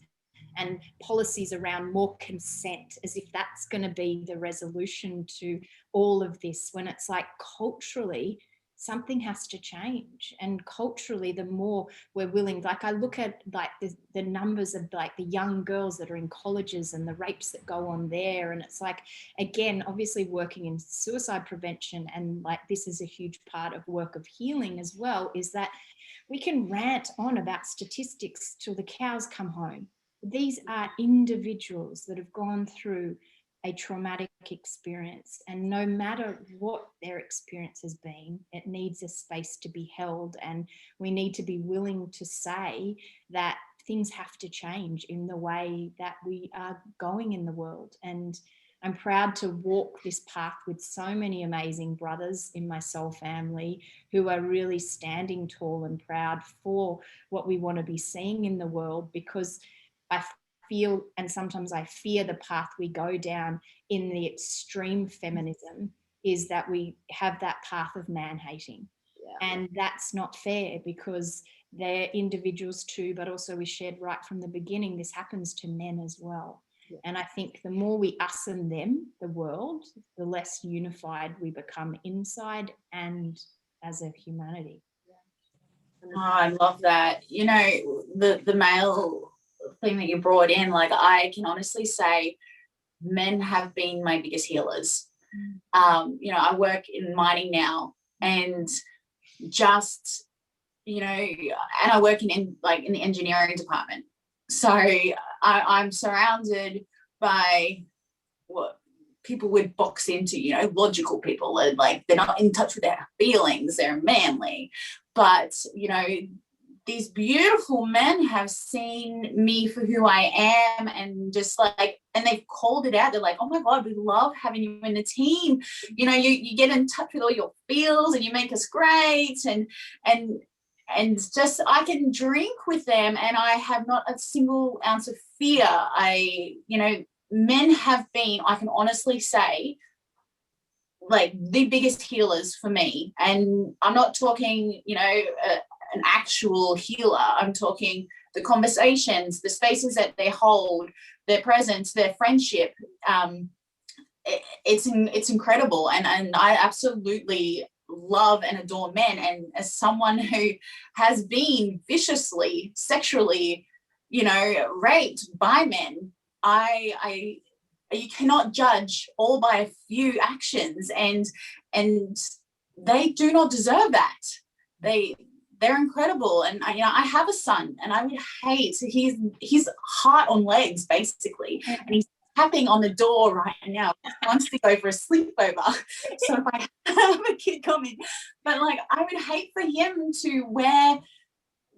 Speaker 2: and policies around more consent, as if that's going to be the resolution to all of this, when it's like culturally something has to change. And culturally, the more we're willing, like I look at like the numbers of like the young girls that are in colleges and the rapes that go on there. And it's like, again, obviously working in suicide prevention, and like this is a huge part of work of healing as well, is that we can rant on about statistics till the cows come home. These are individuals that have gone through a traumatic experience, and no matter what their experience has been, it needs a space to be held, and we need to be willing to say that things have to change in the way that we are going in the world. And I'm proud to walk this path with so many amazing brothers in my soul family who are really standing tall and proud for what we want to be seeing in the world, because I feel, and sometimes I fear, the path we go down in the extreme feminism is that we have that path of man-hating. Yeah. And that's not fair, because they're individuals too, but also we shared right from the beginning, this happens to men as well. Yeah. And I think the more we us and them, the world, the less unified we become inside and as a humanity.
Speaker 3: Yeah. Oh, I love that. You know, the male thing that you brought in, like I can honestly say men have been my biggest healers. You know, I work in mining now, and just, you know, and I work in the engineering department. So I'm surrounded by what people would box into, you know, logical people, and like they're not in touch with their feelings, they're manly. But, you know, these beautiful men have seen me for who I am, and just like, and they've called it out. They're like, oh my God, we love having you in the team. You know, you get in touch with all your feels and you make us great. And just, I can drink with them and I have not a single ounce of fear. You know, men have been, I can honestly say, like the biggest healers for me. And I'm not talking, you know, an actual healer. I'm talking the conversations, the spaces that they hold, their presence, their friendship. It's incredible. And I absolutely love and adore men. And as someone who has been viciously, sexually, you know, raped by men, you cannot judge all by a few actions, and they do not deserve that. They're incredible. And you know, I have a son, and I would hate, he's heart on legs basically, and he's tapping on the door right now. He wants to go for a sleepover. So if I have a kid coming, but like I would hate for him to wear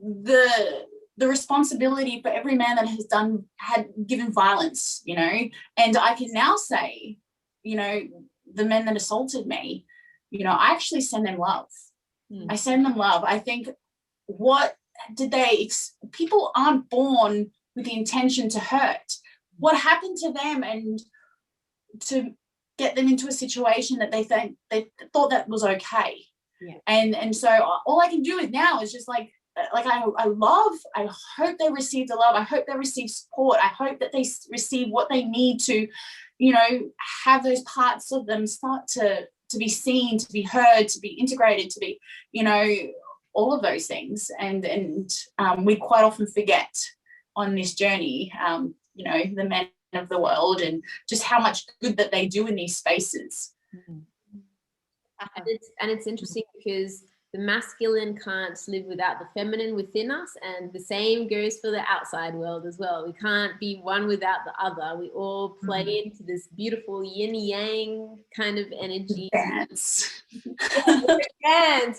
Speaker 3: the responsibility for every man that had given violence, you know. And I can now say, you know, the men that assaulted me, you know, I actually send them love. I send them love. I think, what did people aren't born with the intention to hurt. What happened to them, and to get them into a situation that they thought that was okay. Yeah. And so all I can do is now is just like I hope they receive the love. I hope they receive support. I hope that they receive what they need to, you know, have those parts of them start to be seen, to be heard, to be integrated, to be, you know, all of those things. And we quite often forget on this journey, you know, the men of the world, and just how much good that they do in these spaces.
Speaker 1: And it's interesting because the masculine can't live without the feminine within us, and the same goes for the outside world as well. We can't be one without the other. We all play into this beautiful yin yang kind of energy.
Speaker 3: Dance.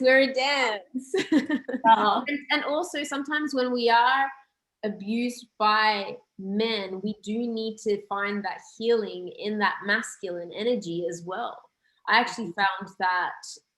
Speaker 1: We're a dance. Oh. And also sometimes when we are abused by men, we do need to find that healing in that masculine energy as well. I actually found that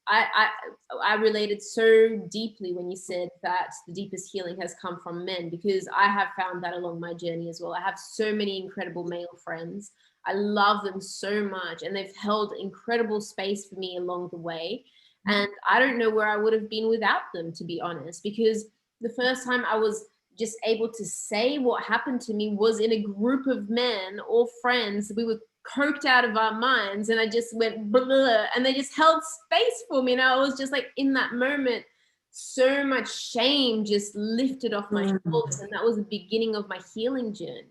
Speaker 1: I related so deeply when you said that the deepest healing has come from men, because I have found that along my journey as well. I have so many incredible male friends. I love them so much, and they've held incredible space for me along the way. And I don't know where I would have been without them, to be honest, because the first time I was just able to say what happened to me was in a group of men, all friends. We were
Speaker 4: coked out of our minds, and I just went blah, and they just held space for me, and I was just like, in that moment, so much shame just lifted off my shoulders, and that was the beginning of my healing journey.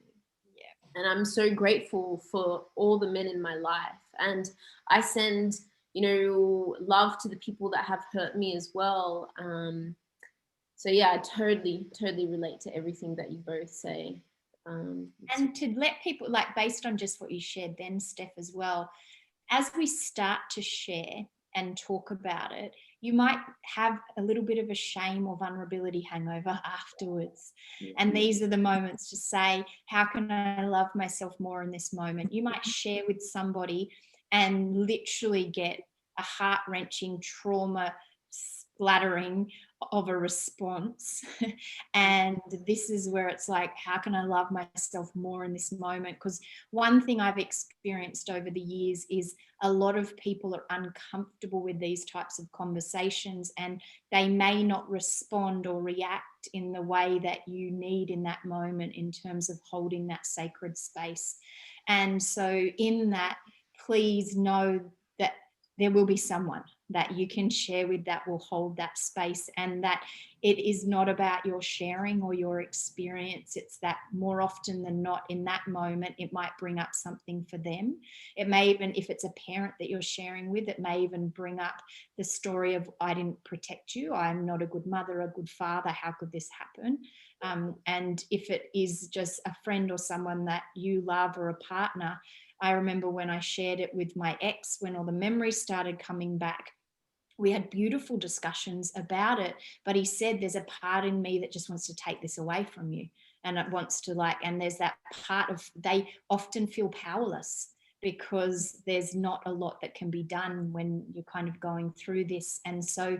Speaker 4: And I'm so grateful for all the men in my life. And I send, love to the people that have hurt me as well. So yeah, I totally relate to everything that you both say.
Speaker 2: And to let people, like, based on just what you shared then, Steph, as well, as we start to share and talk about it, you might have a little bit of a shame or vulnerability hangover afterwards. And these are the moments to say, how can I love myself more in this moment? You might share with somebody and literally get a heart-wrenching, trauma splattering of a response. And this is where it's like, how can I love myself more in this moment? Because one thing I've experienced over the years is a lot of people are uncomfortable with these types of conversations, and they may not respond or react in the way that you need in that moment in terms of holding that sacred space. And so in that, please know that there will be someone that you can share with that will hold that space, and that it is not about your sharing or your experience. It's that more often than not in that moment, it might bring up something for them. It may even, if it's a parent that you're sharing with, it may even bring up the story of, I didn't protect you. I'm not a good mother, a good father. How could this happen? And if it is just a friend or someone that you love or a partner, I remember when I shared it with my ex, when all the memories started coming back, we had beautiful discussions about it, but he said, there's a part in me that just wants to take this away from you. And it wants to, like, and there's that part of, they often feel powerless because there's not a lot that can be done when you're kind of going through this. And so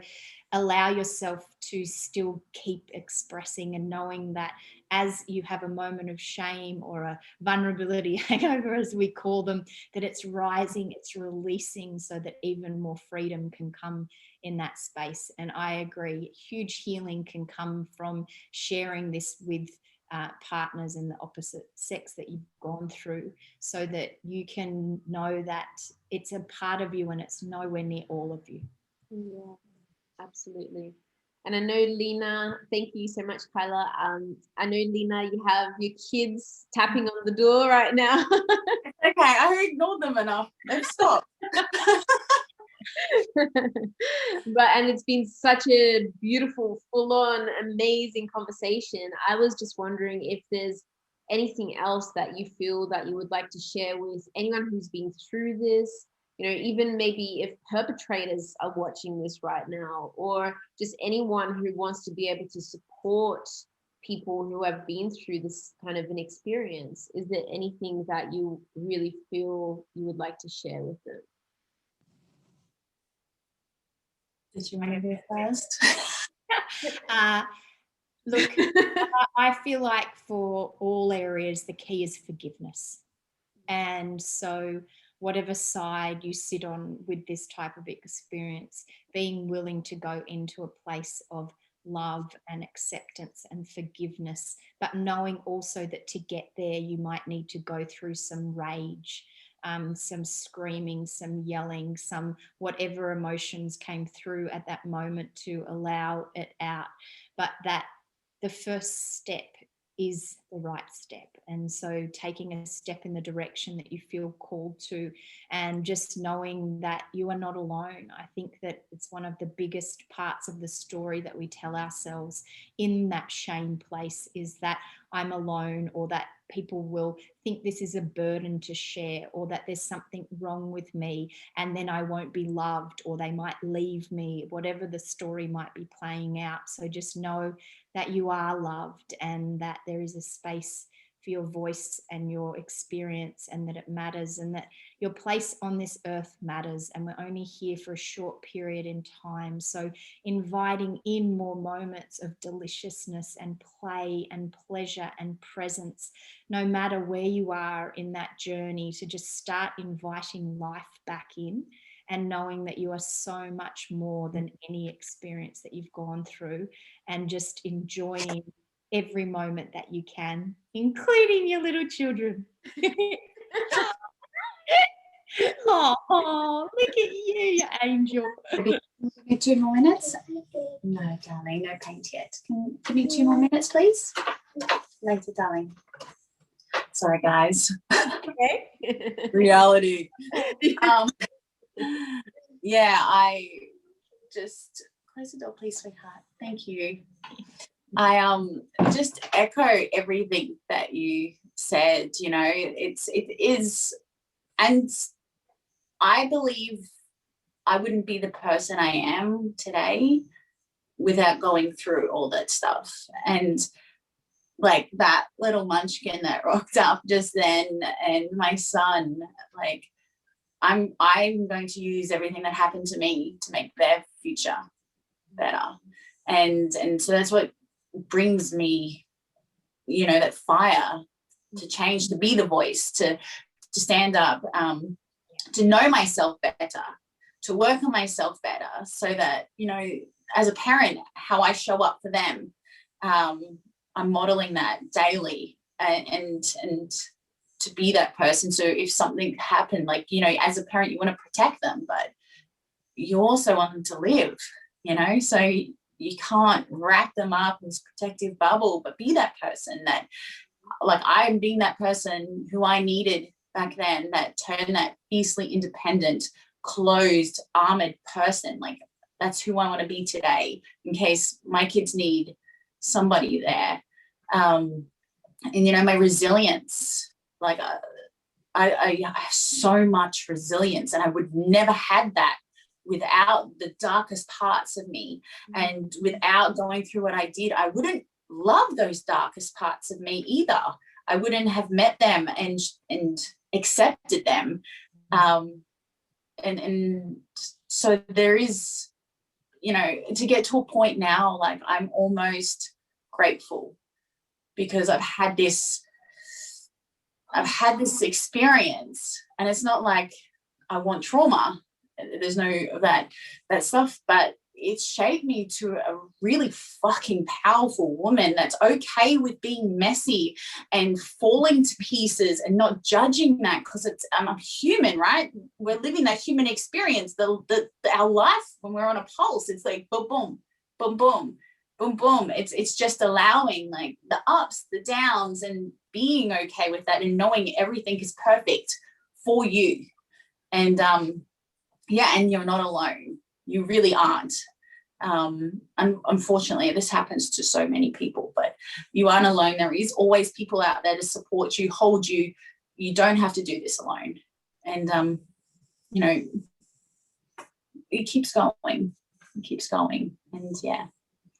Speaker 2: allow yourself to still keep expressing, and knowing that as you have a moment of shame or a vulnerability hangover, as we call them, that it's rising, it's releasing, so that even more freedom can come in that space. And I agree, huge healing can come from sharing this with partners in the opposite sex that you've gone through, so that you can know that it's a part of you and it's nowhere near all of you.
Speaker 4: Yeah, absolutely. And I know, Lena, thank you so much, Kyla. I know, Lena, you have your kids tapping on the door right now.
Speaker 3: Okay, I ignored them enough. They've stopped.
Speaker 4: And it's been such a beautiful, full-on, amazing conversation. I was just wondering if there's anything else that you feel that you would like to share with anyone who's been through this, even maybe if perpetrators are watching this right now, or just anyone who wants to be able to support people who have been through this kind of an experience. Is there anything that you really feel you would like to share with them?
Speaker 3: Did you want to go first?
Speaker 2: Look, I feel like for all areas, the key is forgiveness. And so whatever side you sit on with this type of experience, being willing to go into a place of love and acceptance and forgiveness, but knowing also that to get there, you might need to go through some rage, some screaming, some yelling, some whatever emotions came through at that moment to allow it out. But that the first step is the right step. And so taking a step in the direction that you feel called to, and just knowing that you are not alone. I think that it's one of the biggest parts of the story that we tell ourselves in that shame place, is that I'm alone, or that people will think this is a burden to share, or that there's something wrong with me and then I won't be loved, or they might leave me, whatever the story might be playing out. So just know that you are loved, and that there is a space for your voice and your experience, and that it matters, and that your place on this earth matters, and we're only here for a short period in time. So inviting in more moments of deliciousness and play and pleasure and presence, no matter where you are in that journey, to just start inviting life back in, and knowing that you are so much more than any experience that you've gone through, and just enjoying every moment that you can, including your little children. Oh, look at you, you angel.
Speaker 3: Give me 2 more minutes. No, darling, no paint yet. Can you give me 2 more minutes, please? Later, darling. Sorry, guys.
Speaker 4: Okay.
Speaker 3: Reality. Yeah, I just close the door, please, sweetheart. Thank you. I just echo everything that you said. You know, it is, and I believe I wouldn't be the person I am today without going through all that stuff. And like that little munchkin that rocked up just then, and my son, like I'm going to use everything that happened to me to make their future better. And so that's what brings me, you know, that fire to change, to be the voice, to stand up, to know myself better, to work on myself better, so that, you know, as a parent, how I show up for them, I'm modeling that daily, and to be that person. So if something happened, like, you know, as a parent, you want to protect them, but you also want them to live, you know, so you can't wrap them up in this protective bubble, but be that person that, like, I'm being that person who I needed back then, that turned that fiercely independent, closed, armored person. Like, that's who I want to be today, in case my kids need somebody there. And, you know, my resilience, like, I have so much resilience, and I would never had that without the darkest parts of me. And without going through what I did, I wouldn't love those darkest parts of me either. I wouldn't have met them and accepted them. And so there is, you know, to get to a point now, like, I'm almost grateful, because I've had this experience, and it's not like I want trauma. There's no that stuff, but it's shaped me to a really fucking powerful woman that's okay with being messy and falling to pieces, and not judging that, because it's, I'm a human, right? We're living that human experience. Our life, when we're on a pulse, it's like boom, boom, boom, boom, boom, boom. It's just allowing, like, the ups, the downs, and being okay with that, and knowing everything is perfect for you. And yeah, and you're not alone. You really aren't. Unfortunately, this happens to so many people, but you aren't alone. There is always people out there to support you, hold you. You don't have to do this alone. And you know, it keeps going. It keeps going. And yeah.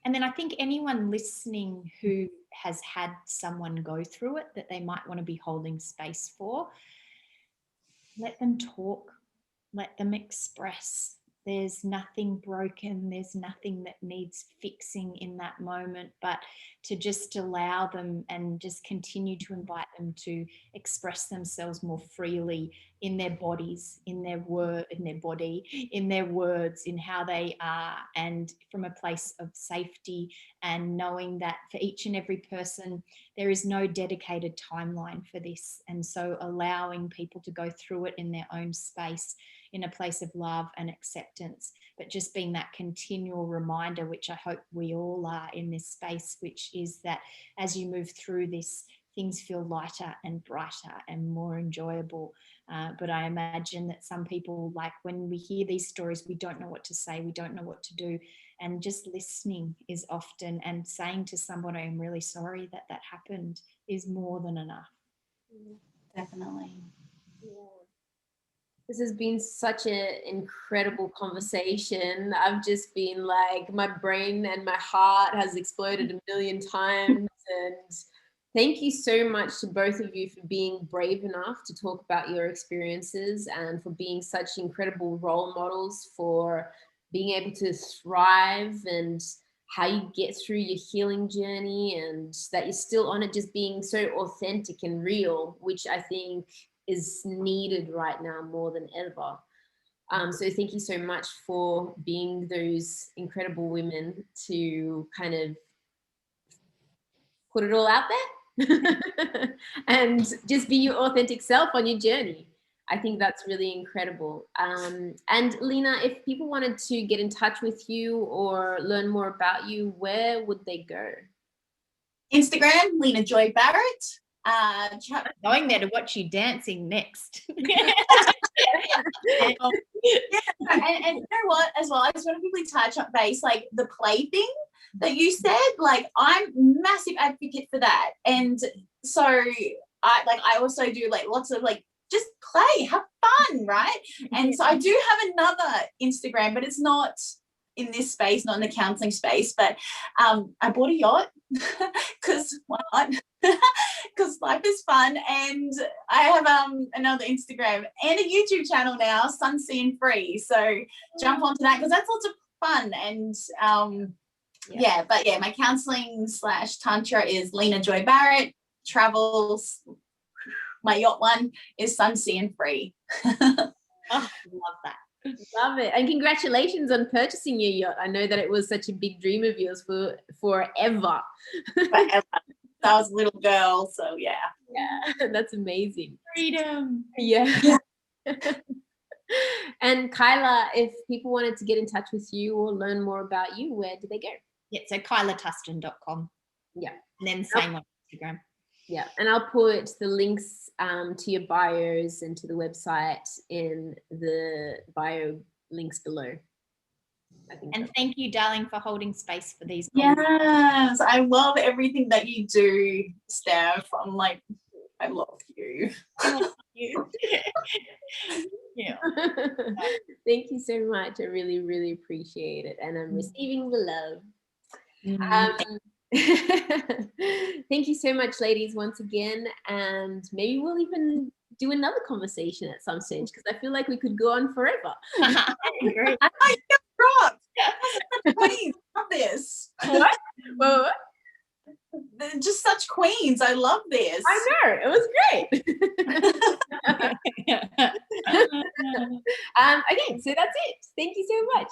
Speaker 2: And then I think anyone listening who has had someone go through it that they might want to be holding space for, let them talk, let them express. There's nothing broken, there's nothing that needs fixing in that moment, but to just allow them and just continue to invite them to express themselves more freely in their bodies, in their body, in their words, in how they are, and from a place of safety, and knowing that for each and every person, there is no dedicated timeline for this. And so allowing people to go through it in their own space, in a place of love and acceptance, but just being that continual reminder, which I hope we all are in this space, which is that as you move through this, things feel lighter and brighter and more enjoyable. But I imagine that some people, like, when we hear these stories, we don't know what to say, we don't know what to do. And just listening is often, and saying to someone, I'm really sorry that that happened, is more than enough.
Speaker 3: Definitely.
Speaker 4: Yeah. This has been such an incredible conversation. I've just been like, my brain and my heart has exploded a million times. And thank you so much to both of you for being brave enough to talk about your experiences, and for being such incredible role models for being able to thrive, and how you get through your healing journey, and that you're still on it, just being so authentic and real, which I think is needed right now more than ever. So thank you so much for being those incredible women to kind of put it all out there and just be your authentic self on your journey. I think that's really incredible. And Lena, if people wanted to get in touch with you or learn more about you, where would they go?
Speaker 3: Instagram, Lena Joy Barrett.
Speaker 2: Going there to watch you dancing next.
Speaker 3: Yeah, and you know what, as well, I just want to quickly touch on base, like the play thing that you said, like I'm massive advocate for that. And so I also do like lots of like just play, have fun, right? And so I do have another Instagram, but it's not in this space, not in the counseling space, but I bought a yacht because why not? Because life is fun. And I have another Instagram and a YouTube channel now, Sunseeing Free. So jump onto that because that's lots of fun. And my counseling / tantra is Lena Joy Barrett. Travels, my yacht one is Sunseeing Free.
Speaker 2: Oh, love that.
Speaker 4: Love it. And congratulations on purchasing your yacht. I know that it was such a big dream of yours for forever.
Speaker 3: Forever. I was a little girl, so yeah.
Speaker 4: Yeah, that's amazing.
Speaker 2: Freedom.
Speaker 4: Yeah. And Kyla, if people wanted to get in touch with you or learn more about you, where do they go?
Speaker 2: Yeah, so KylaTustin.com.
Speaker 4: Yeah.
Speaker 2: And then same on Instagram.
Speaker 4: Yeah, and I'll put the links to your bios and to the website in the bio links below.
Speaker 3: And
Speaker 2: thank you, darling, for holding space for these.
Speaker 3: Yes, I love everything that you do, Steph. I'm like, I love you.
Speaker 2: I love you. Yeah.
Speaker 4: Thank you so much. I really, really appreciate it. And I'm receiving the love. Thank you so much, ladies, once again. And maybe we'll even do another conversation at some stage because I feel like we could go on forever.
Speaker 3: Great. I like your rock. Queens, love this.
Speaker 4: What? What?
Speaker 3: They're just such queens. I love this.
Speaker 4: I know. It was great. Okay, so that's it. Thank you so much.